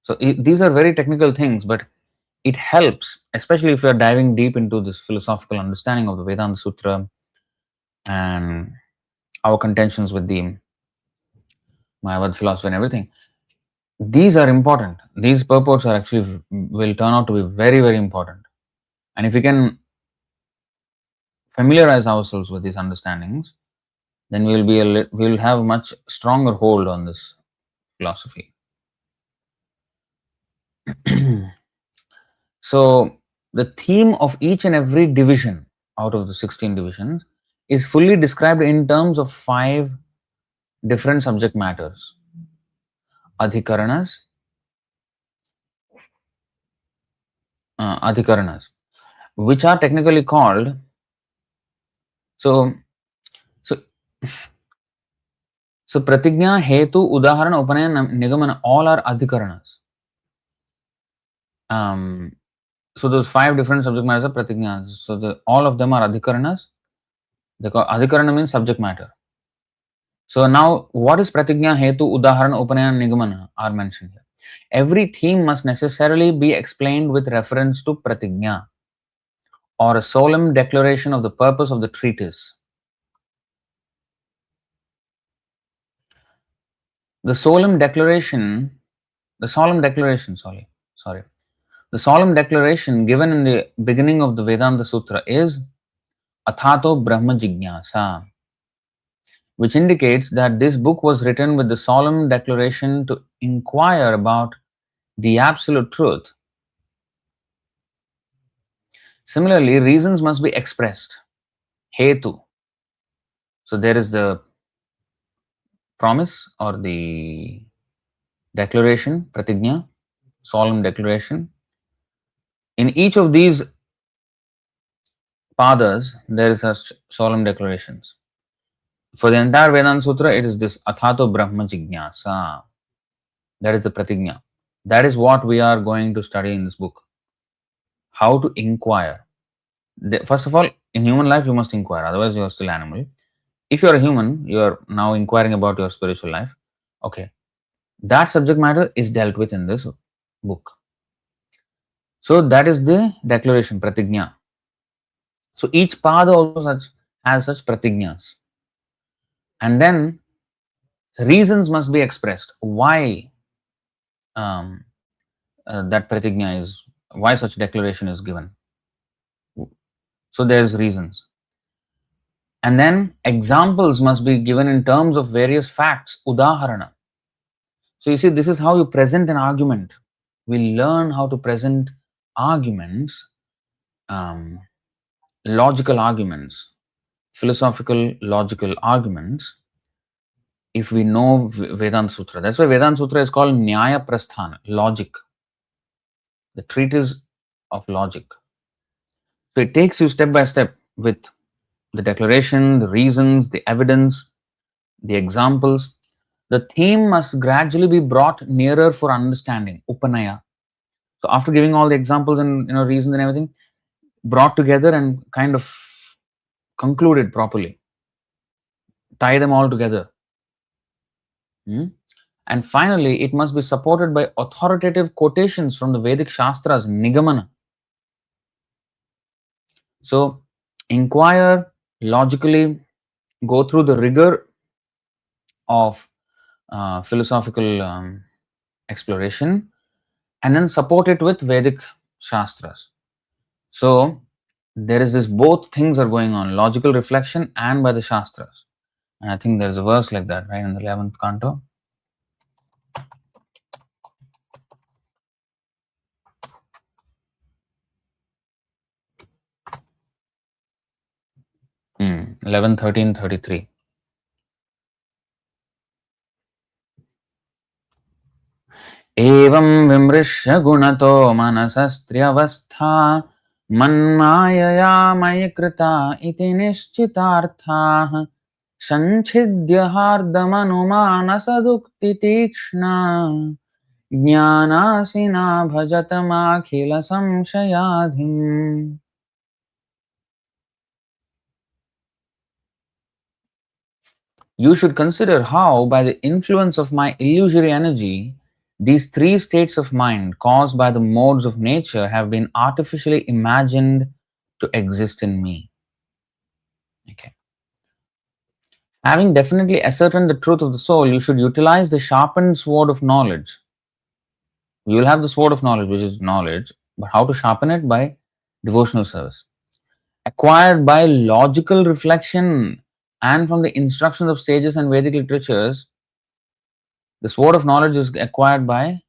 So these are very technical things, but it helps, especially if you are diving deep into this philosophical understanding of the Vedanta Sutra and our contentions with the Mayavad philosophy and everything. These are important. These purports are actually will turn out to be very, very important. And if we can familiarize ourselves with these understandings, then we'll have a much stronger hold on this philosophy. So the theme of each and every division out of the 16 divisions is fully described in terms of 5 different subject matters. Adhikaranas, which are technically called, so so so pratigna, hetu, udaharana, upanayana, nigamana, all are adhikaranas. So those 5 different subject matters are pratignas. So all of them are adhikaranas. Adhikarana means subject matter. So now, what is pratigna, hetu, udaharana, upanayana, nigamana are mentioned here. Every theme must necessarily be explained with reference to pratigna, or a solemn declaration of the purpose of the treatise. The solemn declaration given in the beginning of the Vedanta Sutra is Athato Brahma Jignasa, which indicates that this book was written with the solemn declaration to inquire about the absolute truth. Similarly, reasons must be expressed. Hetu. So there is the promise or the declaration, pratigna, solemn declaration. In each of these padas, there is a solemn declarations. For the entire Vedanta Sutra, it is this Athato Brahma Jignasa. That is the pratigna. That is what we are going to study in this book. How to inquire. First of all, in human life, you must inquire, otherwise, you are still animal. If you are a human, you are now inquiring about your spiritual life. Okay. That subject matter is dealt with in this book. So that is the declaration, pratigna. So each pada also has such pratignas. And then reasons must be expressed. Why that pratigna is, why such declaration is given. So there's reasons. And then examples must be given in terms of various facts, udaharana. So you see, this is how you present an argument. We learn how to present arguments, logical arguments, philosophical, logical arguments, if we know Vedanta Sutra. That's why Vedanta Sutra is called Nyaya Prasthana, logic, the treatise of logic. So it takes you step by step with the declaration, the reasons, the evidence, the examples. The theme must gradually be brought nearer for understanding, upanaya. So after giving all the examples and reasons and everything, brought together and kind of concluded properly. Tie them all together. And finally, it must be supported by authoritative quotations from the Vedic Shastras, Nigamana. So, inquire, logically, go through the rigor of philosophical exploration, and then support it with Vedic Shastras. So, there is this, both things are going on, logical reflection and by the Shastras. And I think there is a verse like that, right, in the 11th canto. Hmm. 11:13:33. एवं विमृश्य गुणतो मनसस्त्र्यवस्था मन्मायया मयि कृता इति निश्चितार्थाः संच्छिद्य हार्दमनुमानसदुक्तितीक्ष्णा ज्ञानासिना भजतमाखिल संशयाधिम्. You should consider how, by the influence of my illusory energy, these 3 states of mind caused by the modes of nature have been artificially imagined to exist in me. Okay. Having definitely ascertained the truth of the soul, you should utilize the sharpened sword of knowledge. You will have the sword of knowledge, which is knowledge, but how to sharpen it? By devotional service. Acquired by logical reflection and from the instructions of sages and Vedic literatures. The sword of knowledge is acquired by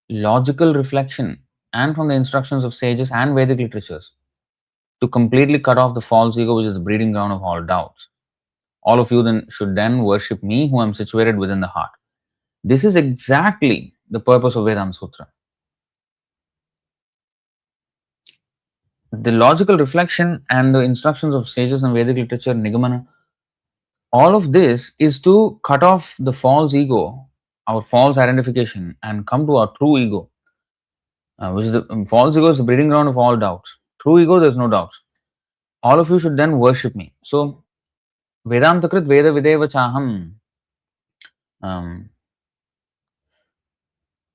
logical reflection and from the instructions of sages and Vedic literatures to completely cut off the false ego, which is the breeding ground of all doubts. All of you then should then worship me, who am situated within the heart. This is exactly the purpose of Vedanta Sutra. the logical reflection and the instructions of sages in Vedic literature, Nigamana, all of this is to cut off the false ego, our false identification, and come to our true ego, which is the false ego is the breeding ground of all doubts. True ego, there's no doubts. All of you should then worship me. So, Vedanta krit Veda Videva Chaham.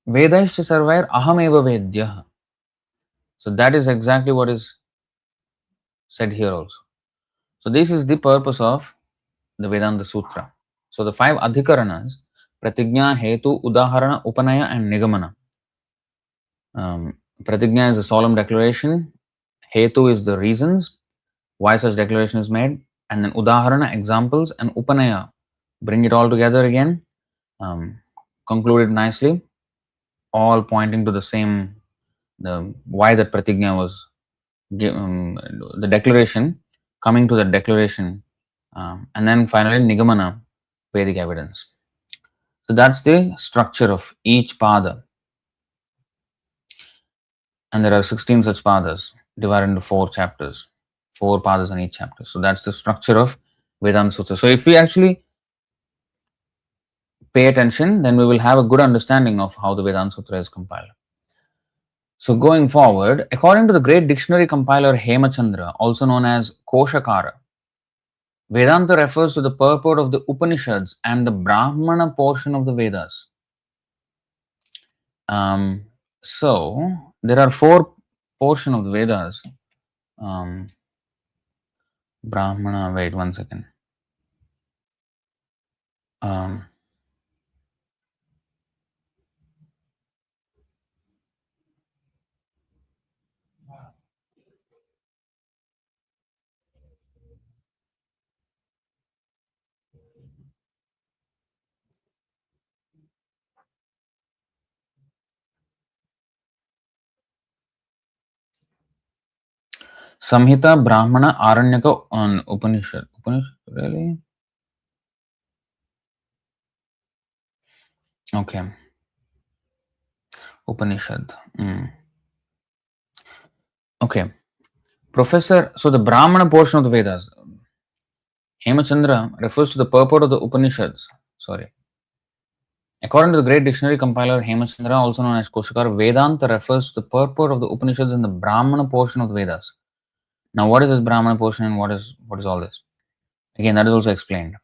Vedaishcha sarvair ahameva vedyah. So that is exactly what is said here also. So this is the purpose of the Vedanta Sutra. So the five adhikaranas, pratigna, hetu, udaharana, upanaya and nigamana. Pratigna is a solemn declaration, hetu is the reasons why such declaration is made, and then udaharana, examples, and upanaya, bring it all together again, concluded nicely, all pointing to the same, why that pratigna was, the declaration, coming to the declaration, and then finally nigamana, Vedic evidence. So that's the structure of each pada. And there are 16 such padas divided into 4 chapters, 4 padas in each chapter. So that's the structure of Vedanta Sutra. So if we actually pay attention, then we will have a good understanding of how the Vedanta Sutra is compiled. So going forward, according to the great dictionary compiler Hemachandra, also known as Koshakara, Vedanta refers to the purport of the Upanishads and the Brahmana portion of the Vedas. So there are 4 portions of the Vedas. Brahmana, wait one second. Samhita, Brahmana, Aranyaka, and Upanishad. Upanishad, really? Okay. Upanishad. Okay. Professor, so the Brahmana portion of the Vedas, Hemachandra refers to the purport of the Upanishads. Sorry. According to the great dictionary compiler Hemachandra, also known as Koshakara, Vedanta refers to the purport of the Upanishads in the Brahmana portion of the Vedas. Now, what is this Brahmana portion and what is all this? Again, that is also explained.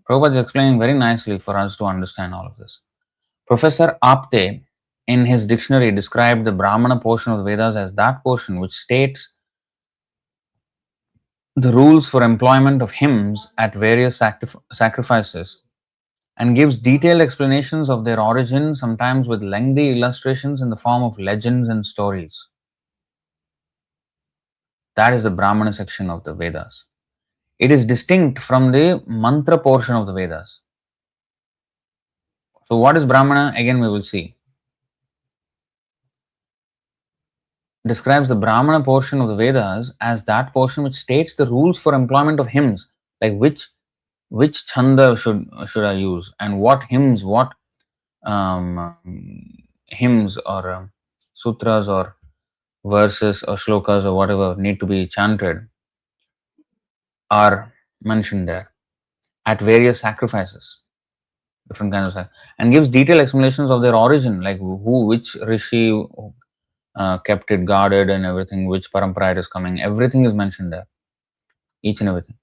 Prabhupada is explaining very nicely for us to understand all of this. Professor Apte, in his dictionary, described the Brahmana portion of the Vedas as that portion which states the rules for employment of hymns at various sacrifices and gives detailed explanations of their origin, sometimes with lengthy illustrations in the form of legends and stories. That is the Brahmana section of the Vedas. It is distinct from the mantra portion of the Vedas. So, what is Brahmana? Again, we will see. Describes the Brahmana portion of the Vedas as that portion which states the rules for employment of hymns, like which chanda should I use, and what hymns, what hymns or sutras or verses or shlokas or whatever need to be chanted are mentioned there at various sacrifices, different kinds of and gives detailed explanations of their origin, like which rishi kept it guarded and everything, which parampara is coming, everything is mentioned there, each and everything.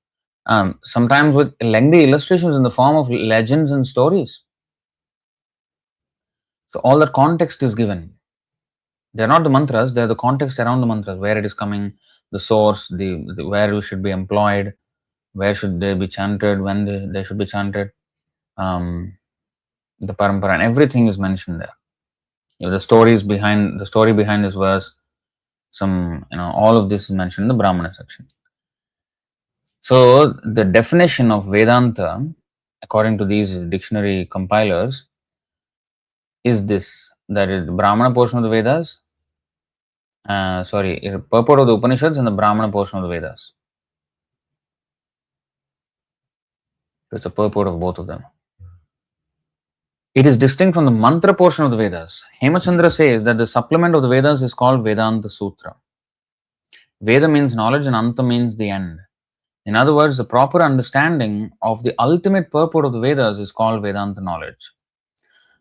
Sometimes with lengthy illustrations in the form of legends and stories. So all that context is given. They're not the mantras, they're the context around the mantras, where it is coming, the source, the where it should be employed, where should they be chanted, when they should be chanted, the parampara, and everything is mentioned there. The story behind this verse, all of this is mentioned in the Brahmana section. So the definition of Vedanta, according to these dictionary compilers, is this: that is the Brahmana portion of the Vedas, purport of the Upanishads and the Brahmana portion of the Vedas. So it's a purport of both of them. It is distinct from the mantra portion of the Vedas. Hemachandra says that the supplement of the Vedas is called Vedanta Sutra. Veda means knowledge and Anta means the end. In other words, the proper understanding of the ultimate purport of the Vedas is called Vedanta knowledge.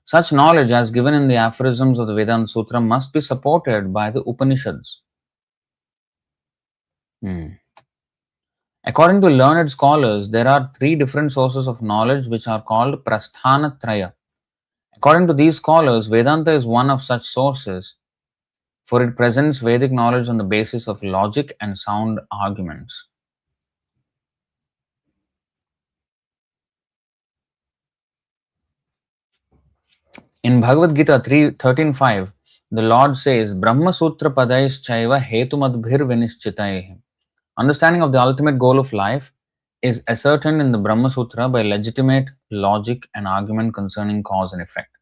Such knowledge, as given in the aphorisms of the Vedanta Sutra, must be supported by the Upanishads. According to learned scholars, there are three different sources of knowledge which are called Prasthana Traya. According to these scholars, Vedanta is one of such sources, for it presents Vedic knowledge on the basis of logic and sound arguments. In Bhagavad Gita 13.5, the Lord says, Brahma Sutra Padais Chaiva Hetumadbhir Vinischitaihi. Understanding of the ultimate goal of life is ascertained in the Brahma Sutra by legitimate logic and argument concerning cause and effect.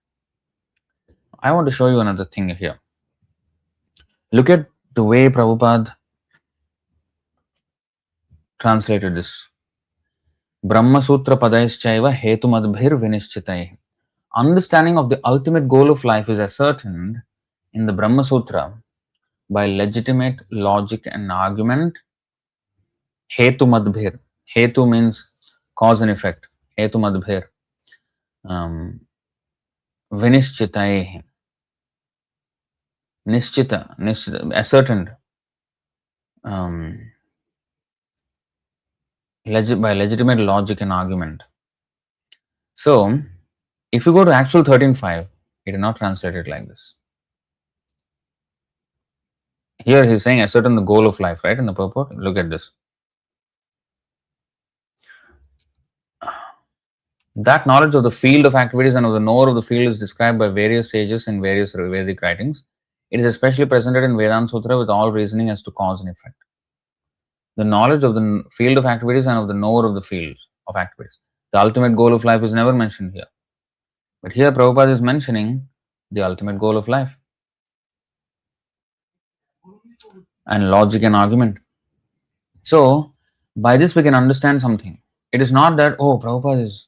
I want to show you another thing here. Look at the way Prabhupada translated this. Brahma Sutra Padais Chaiva Hetumadbhir Vinischitaihi. Understanding of the ultimate goal of life is ascertained in the Brahma Sutra by legitimate logic and argument. Hetu madbhir. Hetu means cause and effect. Hetu madbhir. Vinishchitaye. Nishchita. Ascertained. By legitimate logic and argument. So, if you go to actual 13.5, it is not translated like this. Here he is saying ascertain the goal of life, right? In the purport. Look at this. That knowledge of the field of activities and of the knower of the field is described by various sages in various Vedic writings. It is especially presented in Vedanta Sutra with all reasoning as to cause and effect. The knowledge of the field of activities and of the knower of the field of activities. The ultimate goal of life is never mentioned here. But here Prabhupada is mentioning the ultimate goal of life. And logic and argument. So, by this we can understand something. It is not that, oh, Prabhupada is,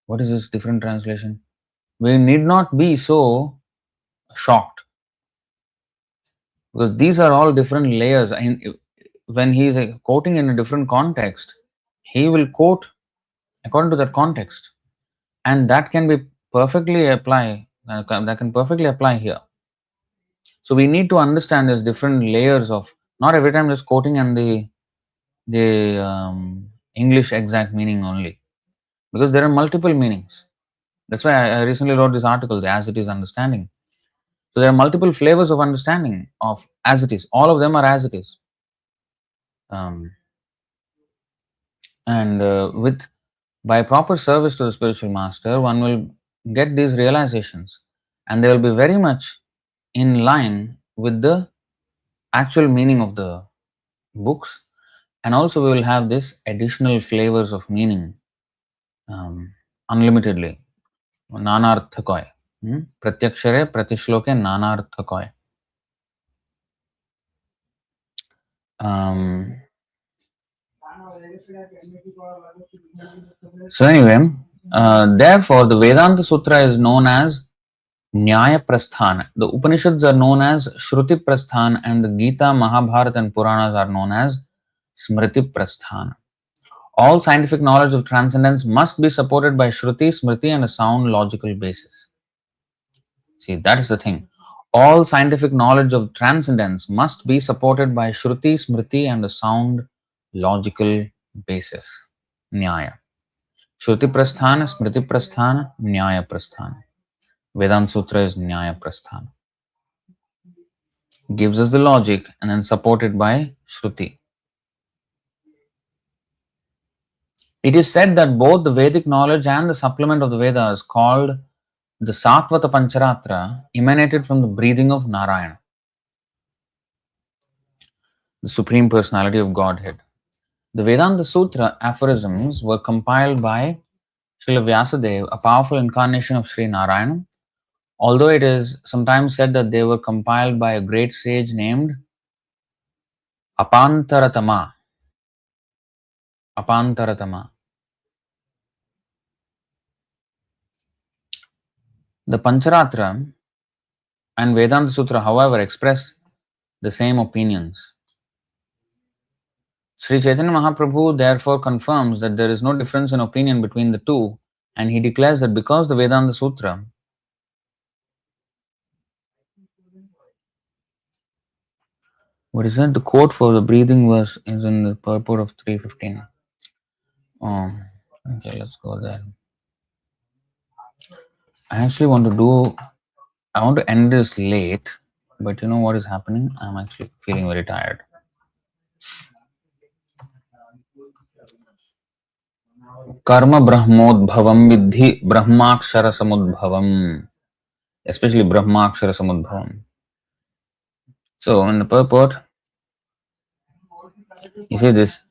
what is this different translation? We need not be so shocked. Because these are all different layers. And when he is quoting in a different context, he will quote according to that context. And that can be perfectly apply, that can perfectly apply here. So we need to understand there's different layers of, not every time just quoting and the English exact meaning only. Because there are multiple meanings. That's why I recently wrote this article, the as it is understanding. So there are multiple flavors of understanding of as it is. All of them are as it is. And by proper service to the spiritual master, one will get these realizations, and they will be very much in line with the actual meaning of the books, and also we will have this additional flavors of meaning unlimitedly. Nanarthakoy. Pratyakshare pratishloke nanarthakoy. So anyway, therefore the Vedanta Sutra is known as Nyaya Prasthana. The Upanishads are known as Shruti Prasthana, and the Gita, Mahabharata and Puranas are known as Smriti Prasthana. All scientific knowledge of transcendence must be supported by Shruti, Smriti and a sound logical basis. See, that is the thing. All scientific knowledge of transcendence must be supported by Shruti, Smriti and a sound logical basis. Nyaya. Shruti Prasthana, Smriti Prasthana, Nyaya Prasthana. Vedanta Sutra is Nyaya Prasthana. Gives us the logic and then supported by Shruti. It is said that both the Vedic knowledge and the supplement of the Vedas called the Tattvavit dāsa emanated from the breathing of Narayana, the Supreme Personality of Godhead. The Vedanta Sutra aphorisms were compiled by Srila Vyasadeva, a powerful incarnation of Sri Narayana, although it is sometimes said that they were compiled by a great sage named Apantaratama. The Pancharatra and Vedanta Sutra, however, express the same opinions. Sri Chaitanya Mahaprabhu therefore confirms that there is no difference in opinion between the two, and he declares that because the Vedanta Sutra what is that? The quote for the breathing verse is in the purport of 315. Oh, okay, let's go there. I actually want to do, I want to end this late, but you know what is happening? I'm actually feeling very tired. Karma Brahmodbhavam Vidhi Brahmakshara Samudbhavam, especially Brahmakshara Samudbhavam. So, in the purport, you see this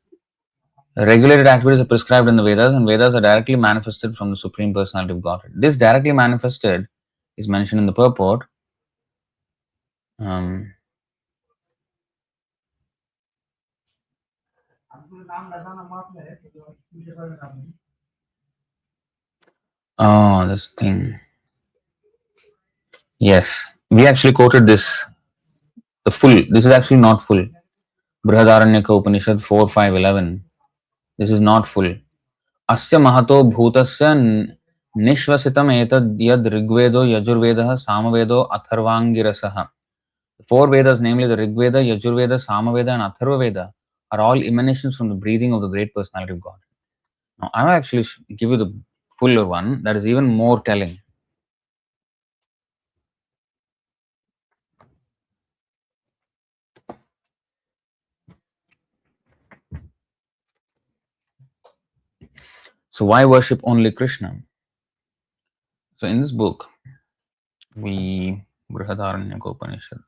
regulated activities are prescribed in the Vedas, and Vedas are directly manifested from the Supreme Personality of Godhead. This directly manifested is mentioned in the purport. Oh, this thing. Yes, we actually quoted this, the full. This is actually not full. Brihadaranyaka Upanishad 4.5.11. This is not full. Asya mahato bhutasya nishvasitam etad yad rigvedo yajurvedah samavedo atharvangirasaha. The four Vedas, namely the Rigveda, Yajurveda, Samaveda, and Atharva Veda, are all emanations from the breathing of the great personality of God. Now, I will actually give you the fuller one that is even more telling. So, why worship only Krishna? So, in this book, we Brihadaranyaka Upanishad.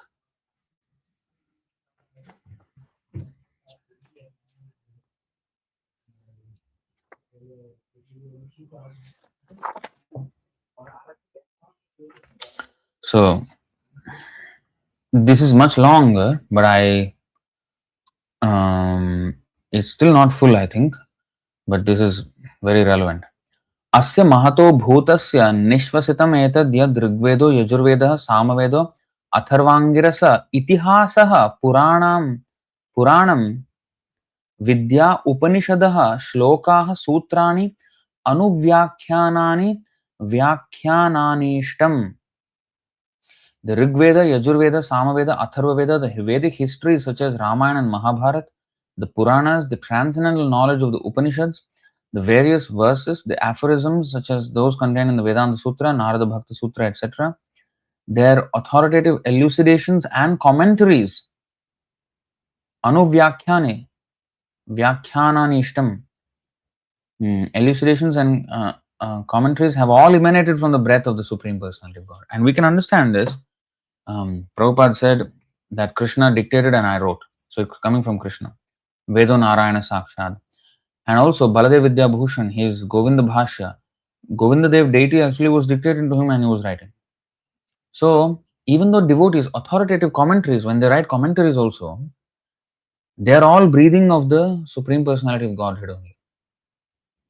So, this is much longer, but it's still not full, I think, but this is very relevant. Asya mahato bhutasya nishvasitam etad yad rigvedo yajurvedah samavedo atharvangirasa itihasaha puranam vidya upanishadah shlokaah sutrani vyakyananishtam. The Rig Veda, Yajurveda, Samaveda, Atharva Veda, the Vedic histories such as Ramayana and Mahabharata, the Puranas, the transcendental knowledge of the Upanishads, the various verses, the aphorisms such as those contained in the Vedanta Sutra, Narada Bhakta Sutra, etc., their authoritative elucidations and commentaries, Anuvyakyane, Vyakyananishtam, elucidations and commentaries have all emanated from the breath of the Supreme Personality of God. And we can understand this. Prabhupada said that Krishna dictated and I wrote. So it's coming from Krishna. Vedo Narayana Sakshad. And also Baladev Vidya Bhushan, his Govinda Bhashya. Govinda Dev deity actually was dictated to him and he was writing. So even though devotees, authoritative commentaries, when they write commentaries also, they are all breathing of the Supreme Personality of Godhead only.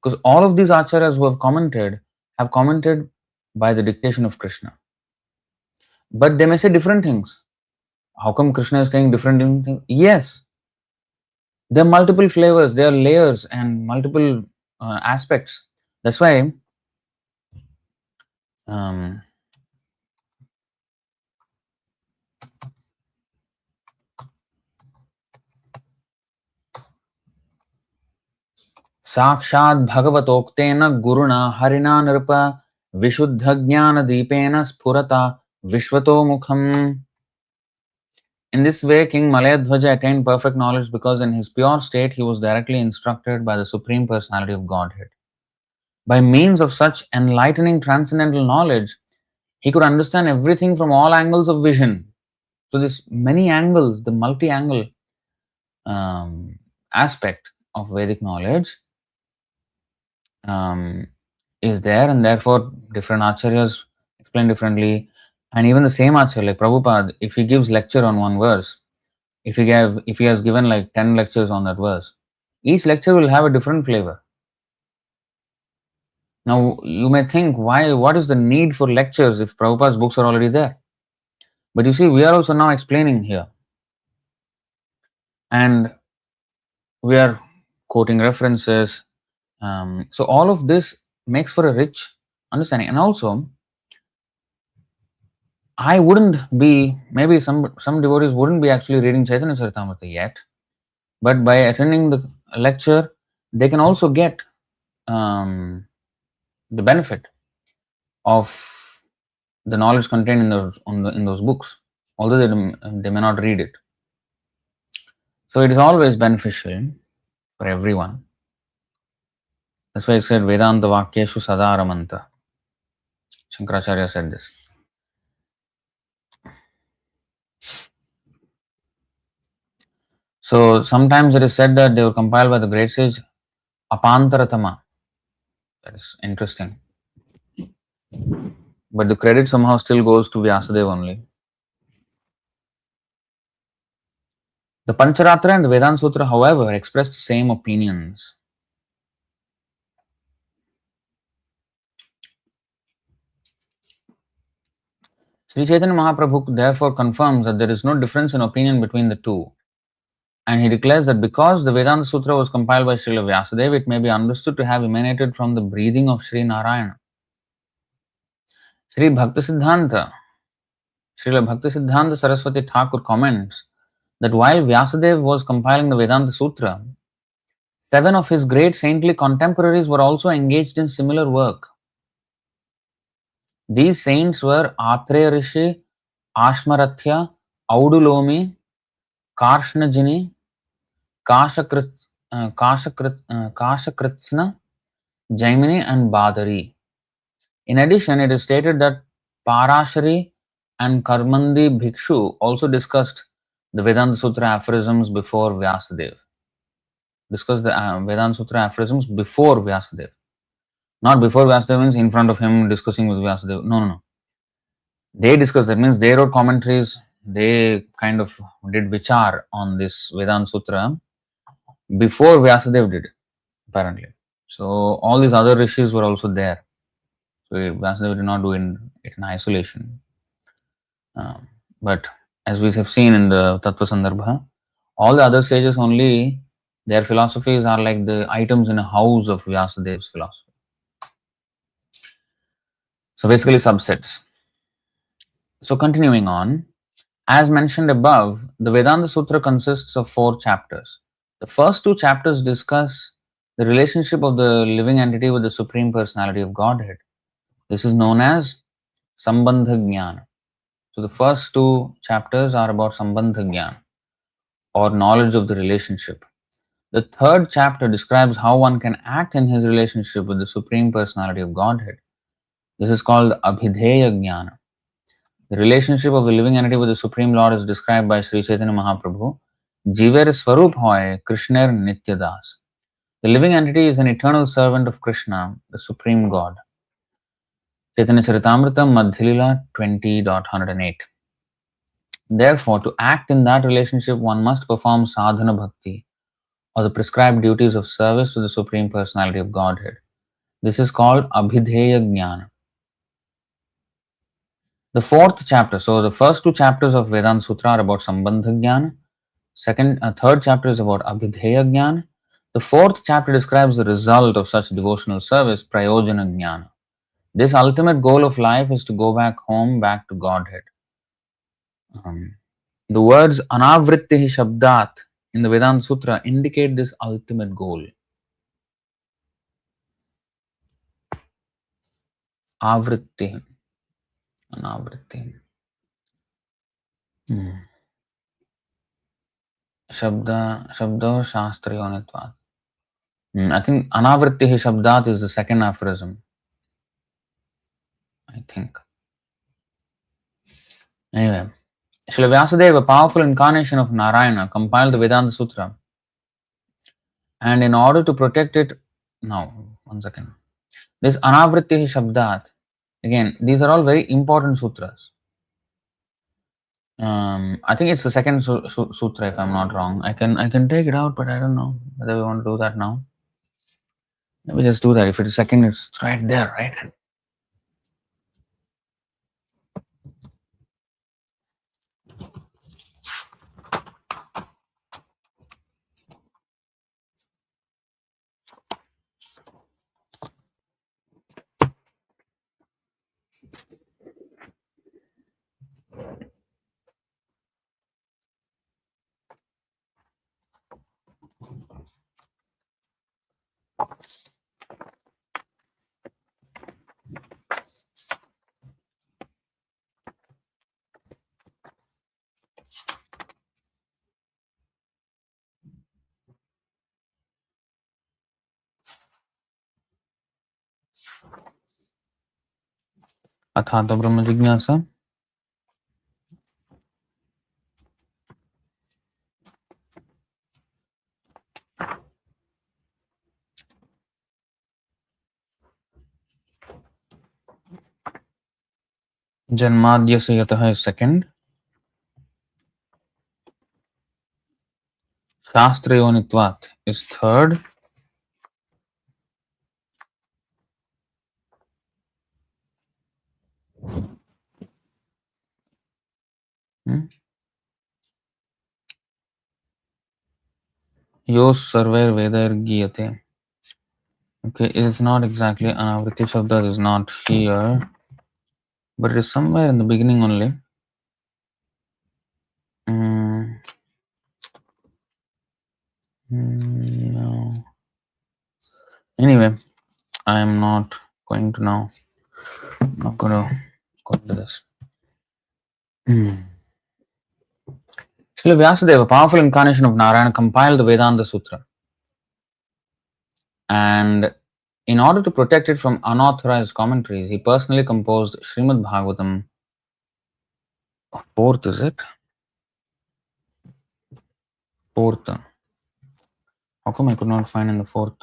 Because all of these acharyas who have commented by the dictation of Krishna. But they may say different things. How come Krishna is saying different things? Yes. There are multiple flavors, there are layers and multiple aspects. That's why Sakshad Bhagavatoktena Guruna Harina Nirpa Vishuddha Jnana Deepena Spurata Vishwato Mukham. In this way, King Malayadhvaja attained perfect knowledge because in his pure state he was directly instructed by the Supreme Personality of Godhead. By means of such enlightening transcendental knowledge, he could understand everything from all angles of vision. So this many angles, the multi-angle aspect of Vedic knowledge is there, and therefore different acharyas explain differently. And even the same acharya, like Prabhupada, if he gives lecture on one verse, if he has given like 10 lectures on that verse, each lecture will have a different flavor. Now you may think, what is the need for lectures if Prabhupada's books are already there? But you see, we are also now explaining here. And We are quoting references. So all of this makes for a rich understanding. And also, I wouldn't be, maybe some devotees wouldn't be actually reading Chaitanya Charitamrita yet, but by attending the lecture, they can also get the benefit of the knowledge contained in those books, although they may not read it. So it is always beneficial for everyone. That's why I said Vedanta Vakyeshu Sadaramanta. Shankaracharya said this. So sometimes it is said that they were compiled by the great sage Apantaratama. That is interesting. But the credit somehow still goes to Vyasadeva only. The Pancharatra and the Vedanta Sutra, however, express the same opinions. Sri Chaitanya Mahaprabhu therefore confirms that there is no difference in opinion between the two. And he declares that because the Vedanta Sutra was compiled by Srila Vyasadeva, it may be understood to have emanated from the breathing of Sri Narayana. Sri Bhaktisiddhanta, Srila Bhaktisiddhanta Saraswati Thakur comments that while Vyasadeva was compiling the Vedanta Sutra, 7 of his great saintly contemporaries were also engaged in similar work. These saints were Atreya Rishi, Ashmarathya, Audulomi, Karshnajini, Kashakritsna, Jaimini, and Badari. In addition, it is stated that Parashari and Karmandi Bhikshu also discussed the Vedanta Sutra aphorisms before Vyasadeva. Discussed the Vedanta Sutra aphorisms before Vyasadeva. Not before Vyasadeva means in front of him discussing with Vyasadeva. No. They discussed, that means they wrote commentaries, they kind of did vichar on this Vedanta Sutra before Vyasadeva did it, apparently. So all these other rishis were also there. So Vyasadeva did not do it in isolation. But as we have seen in the Tattva Sandarbha, all the other sages only, their philosophies are like the items in a house of Vyasadeva's philosophy. So basically subsets. So continuing on, as mentioned above, the Vedanta Sutra consists of 4 chapters. The first 2 chapters discuss the relationship of the living entity with the Supreme Personality of Godhead. This is known as Sambandha Jnana. So the first 2 chapters are about Sambandha Jnana, or knowledge of the relationship. The third chapter describes how one can act in his relationship with the Supreme Personality of Godhead. This is called Abhidheya Jnana. The relationship of the living entity with the Supreme Lord is described by Sri Chaitanya Mahaprabhu. Jiver Swarup hoy Krishner Nitya Das. The living entity is an eternal servant of Krishna, the Supreme God. Chaitanya Charitamrita Madhya 20.108. Therefore, to act in that relationship, one must perform sadhana bhakti, or the prescribed duties of service to the Supreme Personality of Godhead. This is called Abhidheya Jnana. The 4th chapter, so the first 2 chapters of Vedanta Sutra are about Sambandha Jnana. Third chapter is about Abhidheya Jnana. The 4th chapter describes the result of such devotional service, Prayojana Jnana. This ultimate goal of life is to go back home, back to Godhead. The words Anavrittihi Shabdat in the Vedanta Sutra indicate this ultimate goal. Avritti, Anavritti. Shabda Shastriyonitvat. I think Anavrittihi Shabdat is the second aphorism. I think. Anyway, Srila Vyasadeva, a powerful incarnation of Narayana, compiled the Vedanta Sutra. And in order to protect it, this Anavrittihi Shabdat, again, these are all very important sutras. I think it's the second sutra, if I'm not wrong. I can take it out, but I don't know whether we want to do that now. Let me just do that. If it's second, it's right there, right? अथातो ब्रह्म जिज्ञासा. Janmadhyasya yatah is second. Shastrayonitvat is third. Yos sarvair vedair giyate. Okay, it is not exactly anavriti shabda is not here, but it is somewhere in the beginning only. No. Anyway, I am not going to now. I'm not going to go into this. Srila Vyasadeva, powerful incarnation of Narayana, compiled the Vedanta Sutra. And in order to protect it from unauthorized commentaries, he personally composed Srimad Bhagavatam. Fourth, is it? Fourth. How come I could not find in the fourth?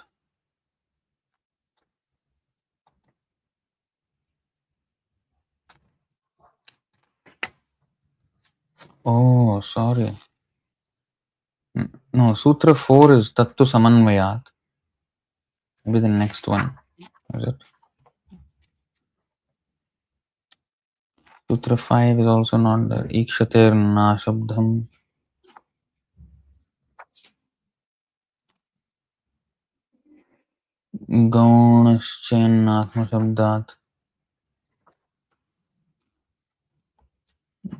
Oh, sorry. No, Sutra 4 is Tattu Samanvayat. Maybe the next one. Is it? Sutra 5 is also not there. Ikshater na shabdham. Gaunaschain atma shabdat.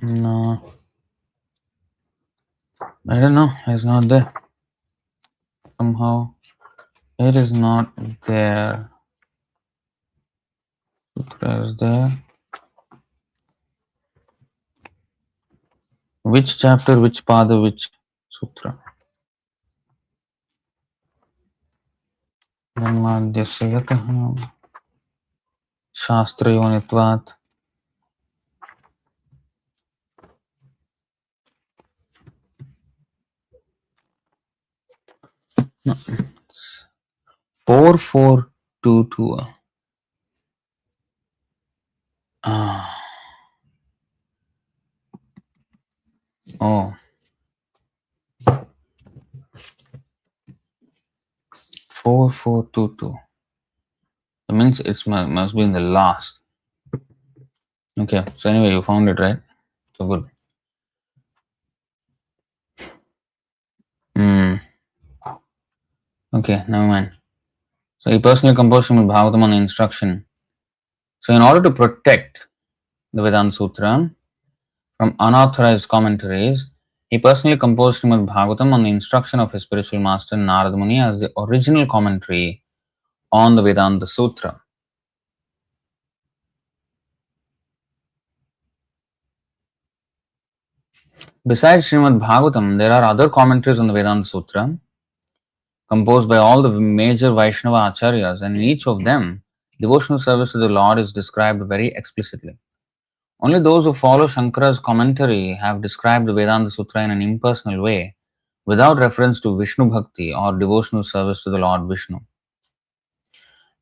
No. I don't know. It's not there. Somehow it is not there. Sutra is there. Which chapter, which pada, which sutra? Madhya yatah shastrayonitvat. No. 4422. Oh. 4422. That means it must be in the last. Okay. So anyway, you found it, right? So good. Okay, never mind. So he personally composed Srimad Bhagavatam on the instruction. So in order to protect the Vedanta Sutra from unauthorized commentaries, he personally composed Srimad Bhagavatam on the instruction of his spiritual master Narada Muni as the original commentary on the Vedanta Sutra. Besides Srimad Bhagavatam, there are other commentaries on the Vedanta Sutra composed by all the major Vaishnava acharyas, and in each of them, devotional service to the Lord is described very explicitly. Only those who follow Shankara's commentary have described the Vedanta Sutra in an impersonal way, without reference to Vishnu Bhakti or devotional service to the Lord Vishnu.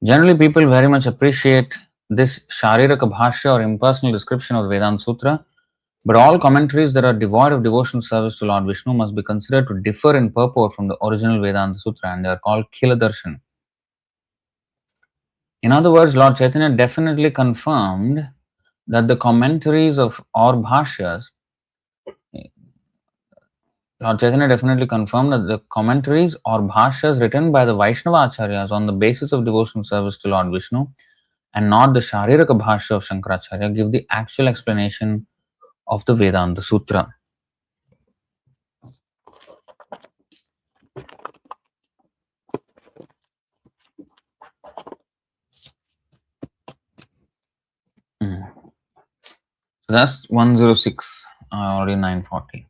Generally, people very much appreciate this Shariraka Bhashya or impersonal description of the Vedanta Sutra, but all commentaries that are devoid of devotional service to Lord Vishnu must be considered to differ in purport from the original Vedanta Sutra, and they are called Khila Darshan. In other words, Lord Chaitanya definitely confirmed that the commentaries of or bhashyas, Lord Chaitanya definitely confirmed that the commentaries or bhashyas written by the Vaishnava acharyas on the basis of devotional service to Lord Vishnu and not the Shariraka bhashya of Shankaracharya give the actual explanation of the Vedanta Sutra. So that's 106, already 940.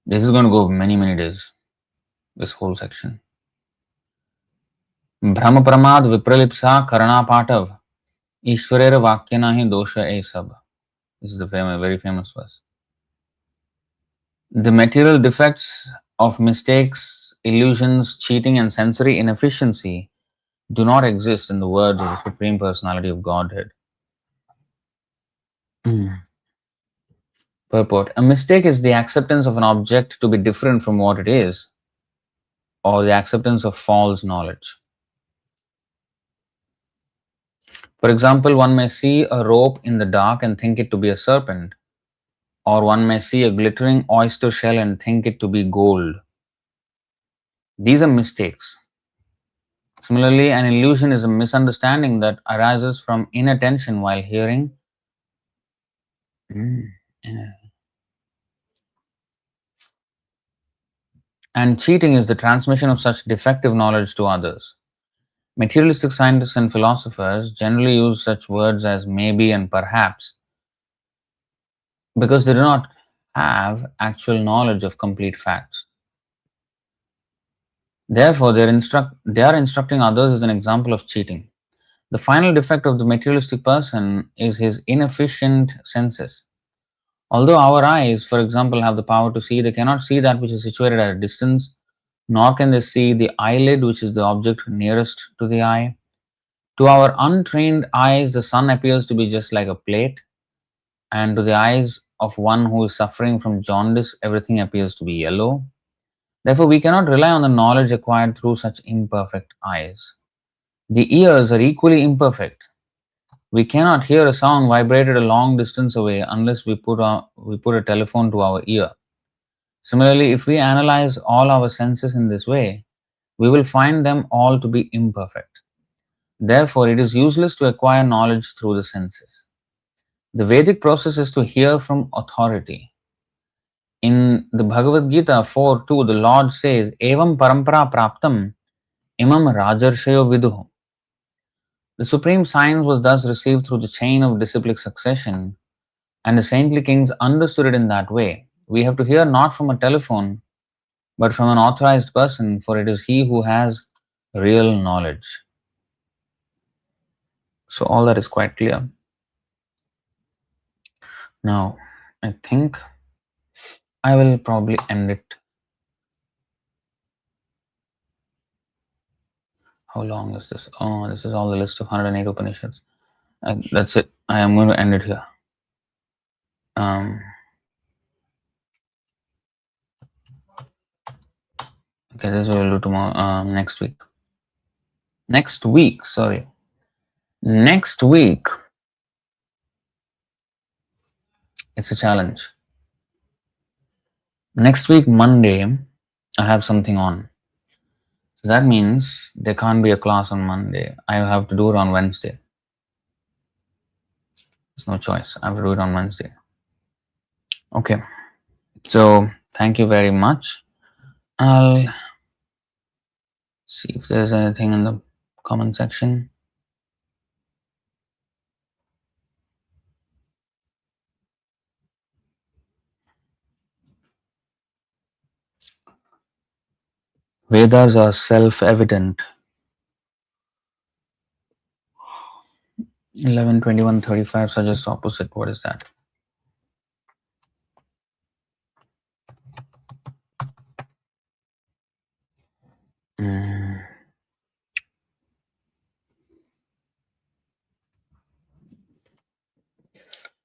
This is going to go many, many days, this whole section. Brahma pramad vipralipsa karana patav. Ishwarera vakyana hi dosha e sab. This is a very famous verse. The material defects of mistakes, illusions, cheating, and sensory inefficiency do not exist in the words of the Supreme Personality of Godhead. Purport. A mistake is the acceptance of an object to be different from what it is, or the acceptance of false knowledge. For example, one may see a rope in the dark and think it to be a serpent, or one may see a glittering oyster shell and think it to be gold. These are mistakes. Similarly, an illusion is a misunderstanding that arises from inattention while hearing. And cheating is the transmission of such defective knowledge to others. Materialistic scientists and philosophers generally use such words as maybe and perhaps because they do not have actual knowledge of complete facts. Therefore, they are instructing others as an example of cheating. The final defect of the materialistic person is his inefficient senses. Although our eyes, for example, have the power to see, they cannot see that which is situated at a distance, nor can they see the eyelid, which is the object nearest to the eye. To our untrained eyes, the sun appears to be just like a plate, and to the eyes of one who is suffering from jaundice, everything appears to be yellow. Therefore, we cannot rely on the knowledge acquired through such imperfect eyes. The ears are equally imperfect. We cannot hear a sound vibrated a long distance away unless we put a telephone to our ear. Similarly, if we analyze all our senses in this way, we will find them all to be imperfect. Therefore, it is useless to acquire knowledge through the senses. The Vedic process is to hear from authority. In the Bhagavad Gita 4:2, the Lord says, Evam parampara praptam imam rajarshayo viduhu. The supreme science was thus received through the chain of disciplic succession, and the saintly kings understood it in that way. We have to hear not from a telephone, but from an authorized person, for it is he who has real knowledge. So, all that is quite clear. Now, I think I will probably end it. How long is this? Oh, this is all the list of 108 Upanishads. That's it. I am going to end it here. Okay, this we will do tomorrow. Next week. Next week. It's a challenge. Next week, Monday, I have something on. So that means there can't be a class on Monday. I have to do it on Wednesday. There's no choice. I have to do it on Wednesday. Okay. So thank you very much. I'll see if there's anything in the comment section. Vedas are self-evident. 11:21:35 suggests opposite. What is that?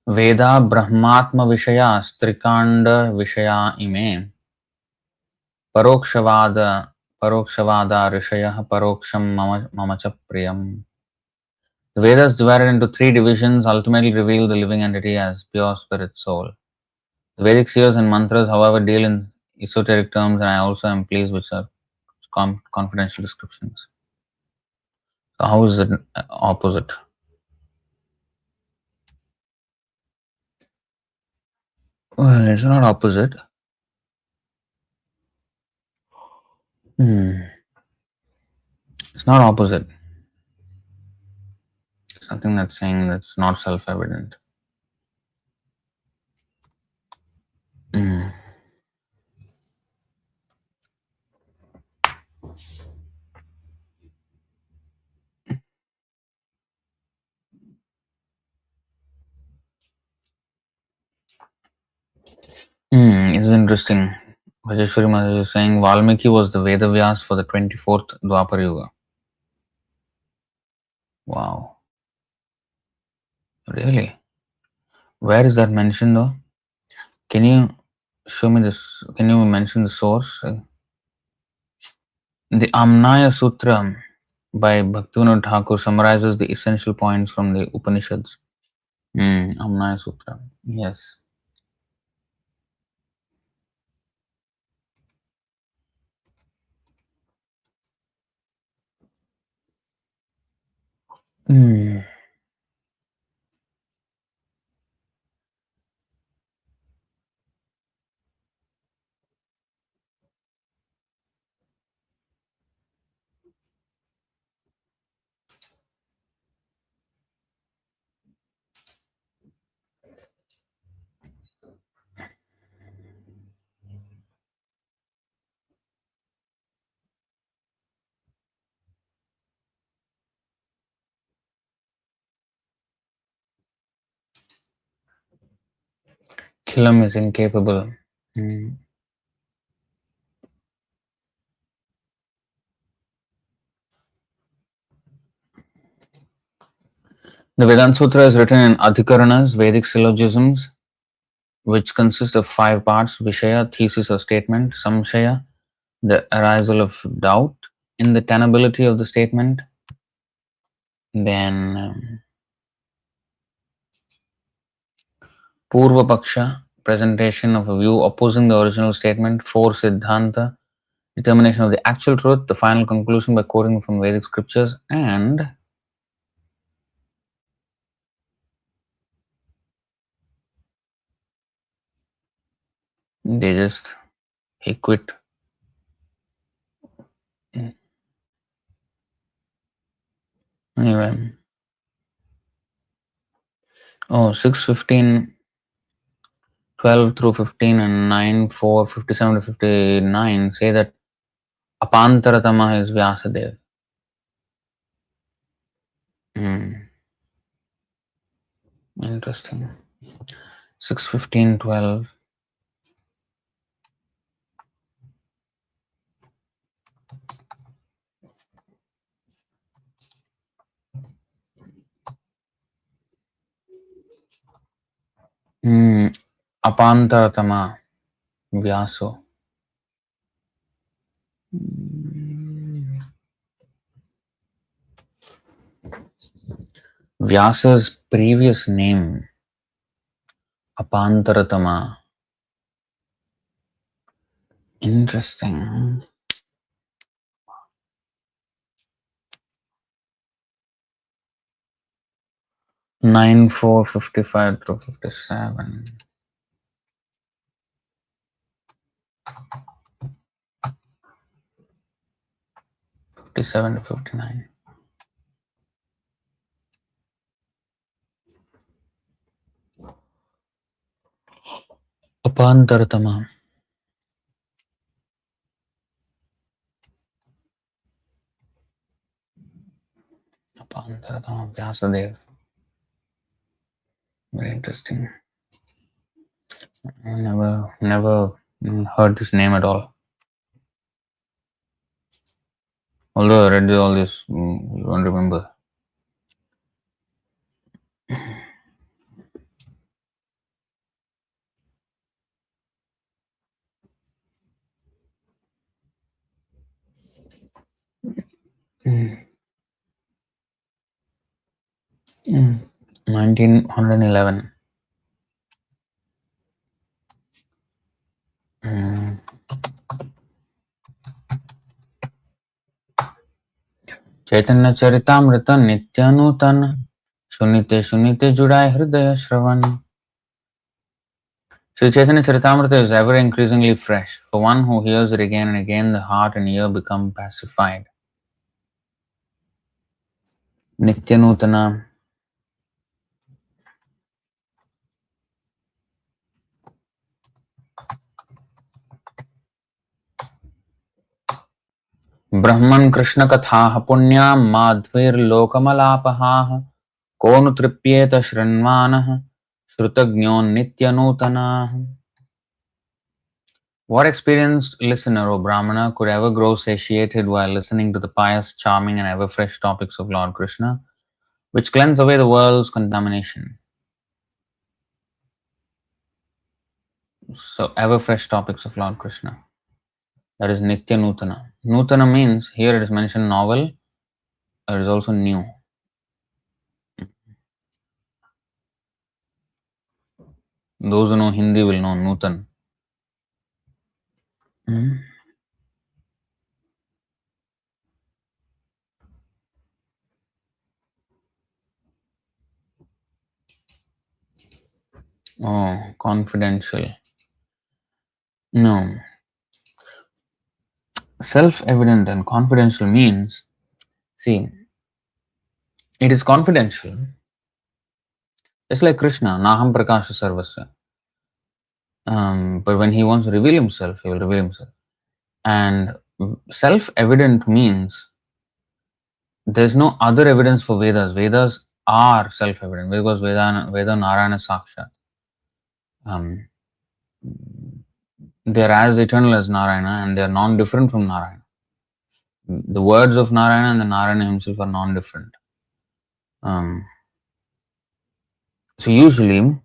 Veda Brahmatma Vishaya Strikanda Vishaya ime Parokshvada Rishaya Paroksham Mamacha Priyam. The Vedas, divided into three divisions, ultimately reveal the living entity as pure spirit soul. The Vedic seers and mantras, however, deal in esoteric terms, and I also am pleased with such confidential descriptions. So how is it opposite? Well, it's not opposite. It's not opposite. It's nothing that's saying that's not self-evident. It's interesting. Rajeshwari Maharaj is saying Valmiki was the Vedavyas for the 24th Dwapar Yuga. Wow. Really? Where is that mentioned though? Can you show me this? Can you mention the source? The Amnaya Sutra by Bhaktivinoda Thakur summarizes the essential points from the Upanishads. Amnaya Sutra. Yes. Killam is incapable. The Vedanta Sutra is written in Adhikaranas, Vedic syllogisms, which consist of 5 parts: Vishaya, thesis or statement; Samshaya, the arisal of doubt in the tenability of the statement; then Purva Paksha, presentation of a view opposing the original statement; 4 Siddhanta, determination of the actual truth; the final conclusion by quoting from Vedic scriptures; and he quit. Anyway, 6:15, 12 through 15 and 9, 4, 57 to 59 say that Apantaratama is Vyasadeva. Interesting. 6:15, 12. Apantaratama, Vyaso. Vyasa's previous name, Apantaratama. Interesting. 9, 4, 55 through 57. Fifty-seven to 59. Apantaratama. Apantaratama, Vyasadeva. Very interesting. I never heard this name at all. Although I read all this, you don't remember. Mm. 1911. चैतन्य चरितामृत नित्यानूतन सुनीते सुनीते जुड़ाए हृदय श्रवण. Sri Chaitanya Charitamrita is ever increasingly fresh. For one who hears it again and again, the heart and ear become pacified. Nityanutana. Brahman Krishna Katha Punya Madhvir Lokamalapaha Konu Tripyeta Shranvanah Shrutagnon Nityanutana. What experienced listener, O Brahmana, could ever grow satiated while listening to the pious, charming, and ever fresh topics of Lord Krishna, which cleanse away the world's contamination? So, ever fresh topics of Lord Krishna. That is Nitya Nutana. Nutana means, here it is mentioned novel, it is also new. Those who know Hindi will know Nutan. Oh, confidential. No. Self-evident and confidential means, see, it is confidential. Just like Krishna, Naham Prakasha Sarvasya. But when he wants to reveal himself, he will reveal himself. And self-evident means there's no other evidence for Vedas. Vedas are self-evident because Veda Narayana Sakshat. They are as eternal as Narayana and they are non-different from Narayana. The words of Narayana and the Narayana himself are non-different. So usually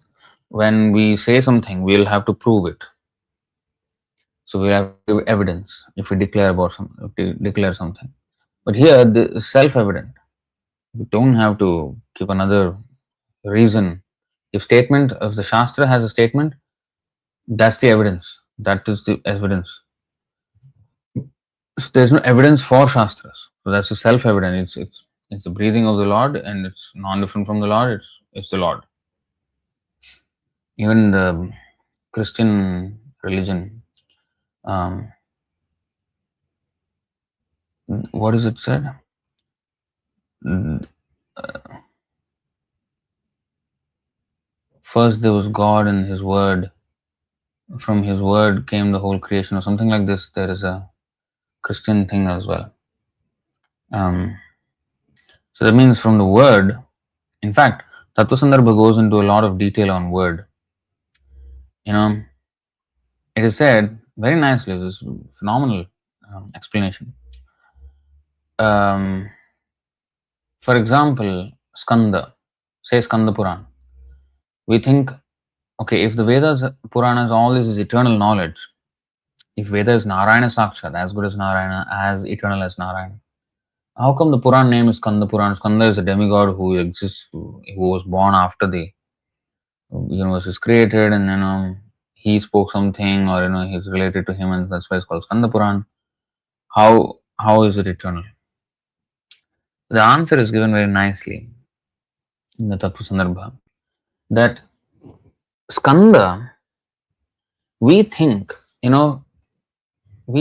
when we say something, we'll have to prove it. So we have to give evidence if we declare something. But here, the self-evident. We don't have to give another reason. If the Shastra has a statement, that's the evidence. That is the evidence. So there's no evidence for Shastras. So that's the self-evident. It's the breathing of the Lord, and it's non-different from the Lord. It's the Lord. Even the Christian religion, what is it said? First there was God and His Word. From His Word came the whole creation, or something like this. There is a Christian thing as well. So that means from the Word, in fact, Tattvasandarbha goes into a lot of detail on Word. It is said very nicely, this phenomenal explanation. For example, Skanda, say Skanda Puran. We think, okay, if the Vedas, Puranas, all this is eternal knowledge, if Veda is Narayana Sakshat, as good as Narayana, as eternal as Narayana, how come the Puran name is Skanda Puran? Skanda is a demigod who exists, who was born after the universe is created, and he spoke something, or he's related to him, and that's why it's called Skanda Puran. How is it eternal? The answer is given very nicely in the Tattvasandarbha that Skanda, we think we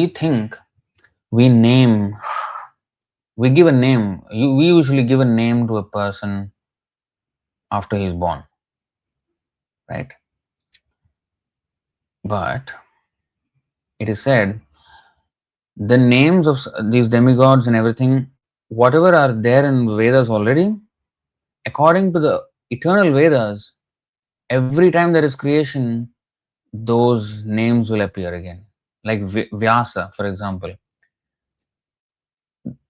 give a name. We usually give a name to a person after he's born, right? But it is said the names of these demigods and everything, whatever are there in Vedas already, according to the eternal Vedas, every time there is creation, those names will appear again. Like Vyasa, for example.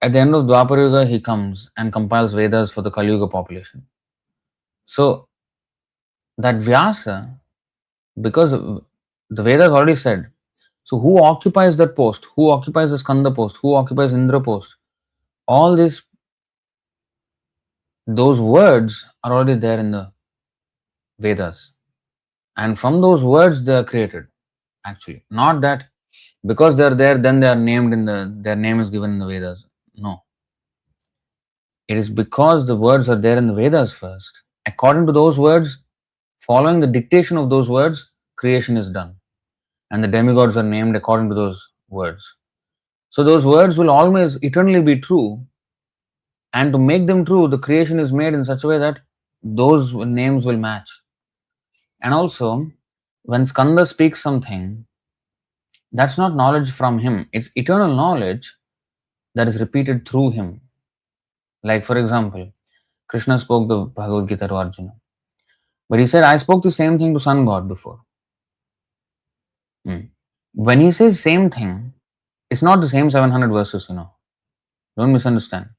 At the end of Dwapara Yuga, he comes and compiles Vedas for the Kali Yuga population. So that Vyasa, because the Vedas already said, so who occupies that post? Who occupies the Skanda post? Who occupies Indra post? All those words are already there in the Vedas. And from those words they are created, actually. Not that because they are there, then they are named their name is given in the Vedas. No. It is because the words are there in the Vedas first. According to those words, following the dictation of those words, creation is done. And the demigods are named according to those words. So those words will always eternally be true. And to make them true, the creation is made in such a way that those names will match. And also, when Skanda speaks something, that's not knowledge from him. It's eternal knowledge that is repeated through him. Like, for example, Krishna spoke the Bhagavad Gita to Arjuna. But he said, I spoke the same thing to Sun God before. When he says same thing, it's not the same 700 verses, you know. Don't misunderstand.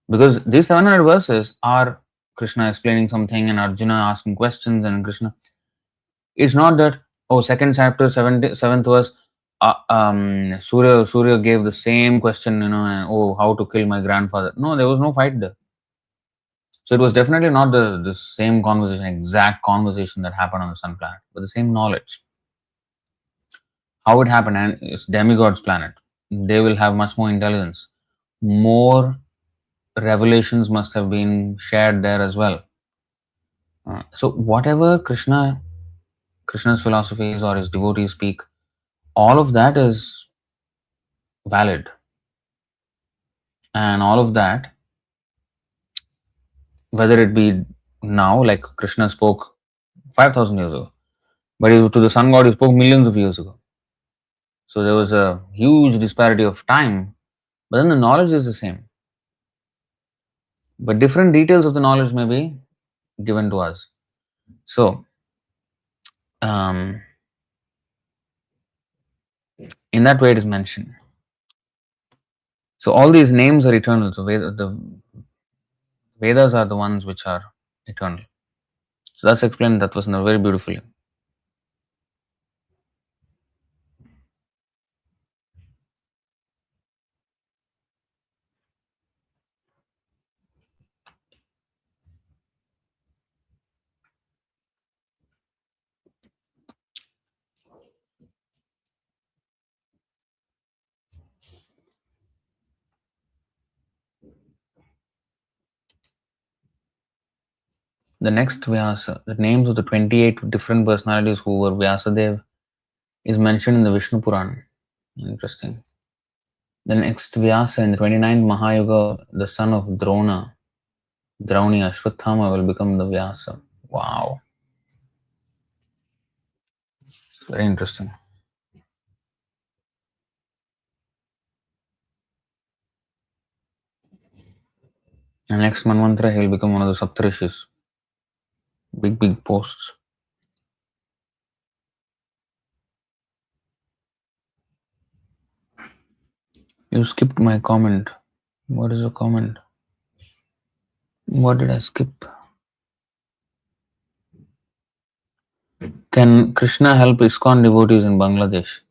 Because these 700 verses are Krishna explaining something and Arjuna asking questions and Krishna. It's not that, oh, second chapter, seventh verse, Surya gave the same question, you know, and oh, how to kill my grandfather. No, there was no fight there. So it was definitely not the same conversation, exact conversation that happened on the sun planet, but the same knowledge. How it happened, and it's demigod's planet. They will have much more intelligence. More revelations must have been shared there as well. So whatever Krishna's philosophies or his devotees speak, all of that is valid, and all of that, whether it be now, like Krishna spoke 5,000 years ago, but to the sun god he spoke millions of years ago. So there was a huge disparity of time, but then the knowledge is the same. But different details of the knowledge may be given to us. So, in that way, it is mentioned. So, all these names are eternal. So, the Vedas are the ones which are eternal. So, that's explained in Tattvavit very beautifully. The next Vyasa, the names of the 28 different personalities who were Vyasadeva, is mentioned in the Vishnu Puran. Interesting. The next Vyasa in the 29th Mahayuga, the son of Drauni Ashwathama will become the Vyasa. Wow. Very interesting. And next Manvantara, he will become one of the Saptarishis. Big posts. You skipped my comment. What is the comment? What did I skip? Can Krishna help ISKCON devotees in Bangladesh?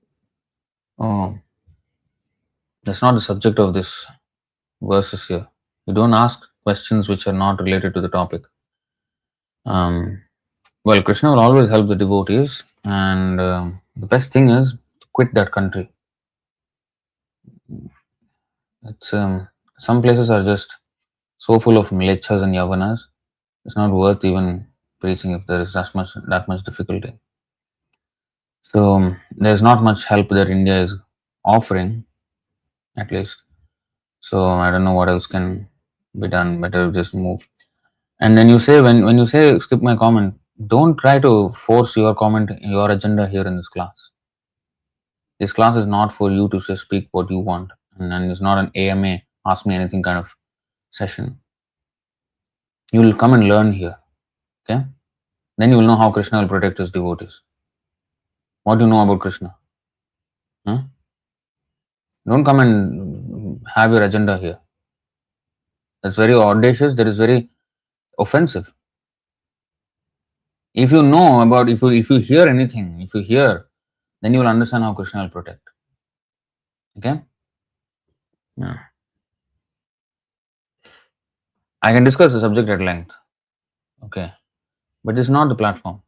Oh, that's not the subject of this verses here. You don't ask questions which are not related to the topic. Well, Krishna will always help the devotees, and the best thing is to quit that country. It's some places are just so full of mlechas and yavanas. It's not worth even preaching if there is that much difficulty. So there's not much help that India is offering, at least. So I don't know what else can be done. Better just move. And then you say when you say skip my comment, don't try to force your comment, your agenda here in this class. This class is not for you to just speak what you want, and it's not an AMA, ask me anything kind of session. You will come and learn here. Okay? Then you will know how Krishna will protect his devotees. What do you know about Krishna? Huh? Don't come and have your agenda here. That's very audacious. That is very offensive. If you know about, if you hear anything, then you will understand how Krishna will protect. Okay? Yeah. I can discuss the subject at length. Okay. But this is not the platform.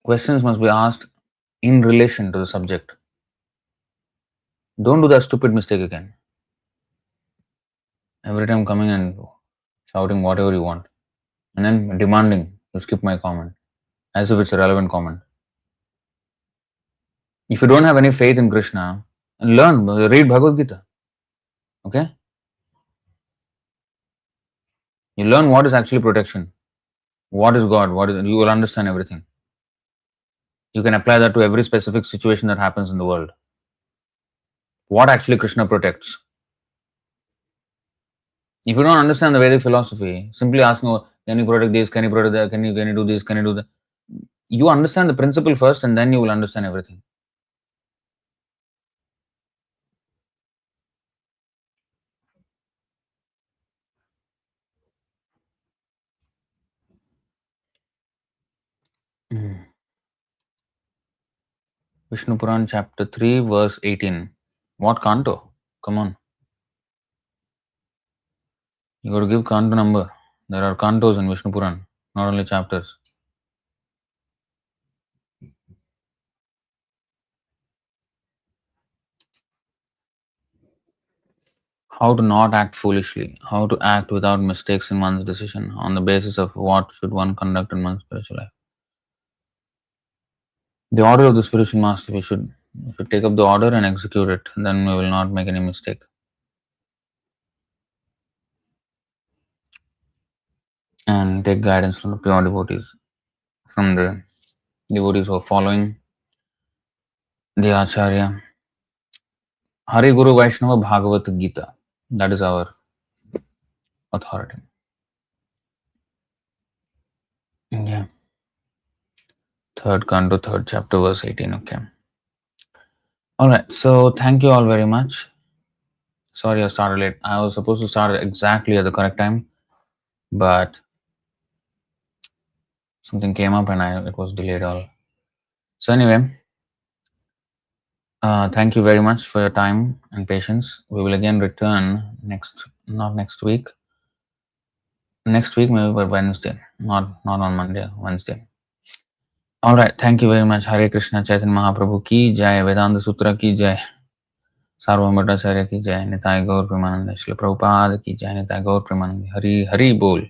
Questions must be asked in relation to the subject. Don't do that stupid mistake again. Every time coming and shouting whatever you want, and then demanding to skip my comment as if it's a relevant comment. If you don't have any faith in Krishna, learn, read Bhagavad Gita. Okay? You learn what is actually protection. What is God? You will understand everything. You can apply that to every specific situation that happens in the world. What actually Krishna protects? If you don't understand the Vedic philosophy, simply asking, oh, can you protect this? Can you protect that? Can you do this? Can you do that? You understand the principle first and then you will understand everything. Vishnu Puran chapter 3 verse 18. What canto? Come on. You got to give canto number. There are cantos in Vishnu Puran, not only chapters. How to not act foolishly. How to act without mistakes in one's decision. On the basis of what should one conduct in one's spiritual life. The order of the spiritual master, we should take up the order and execute it. Then we will not make any mistake. And take guidance from the pure devotees. From the devotees who are following the Acharya. Hari Guru Vaishnava Bhagavad Gita. That is our authority. Yeah. Third canto, third chapter, verse 18. Okay. Alright, so thank you all very much. Sorry I started late. I was supposed to start exactly at the correct time, but something came up and it was delayed all. So anyway, thank you very much for your time and patience. We will again return not next week. Next week, maybe by Wednesday, not on Monday, Wednesday. Alright, thank you very much. Hare Krishna, Chaitanya Mahaprabhu ki jai, Vedanta Sutra ki jai, Sarvabhauma Bhattacharya ki jai, Nitai Gaur Premanande, Srila Prabhupada ki jai, Nitai Gaur Premanande, Hari Hari Bol.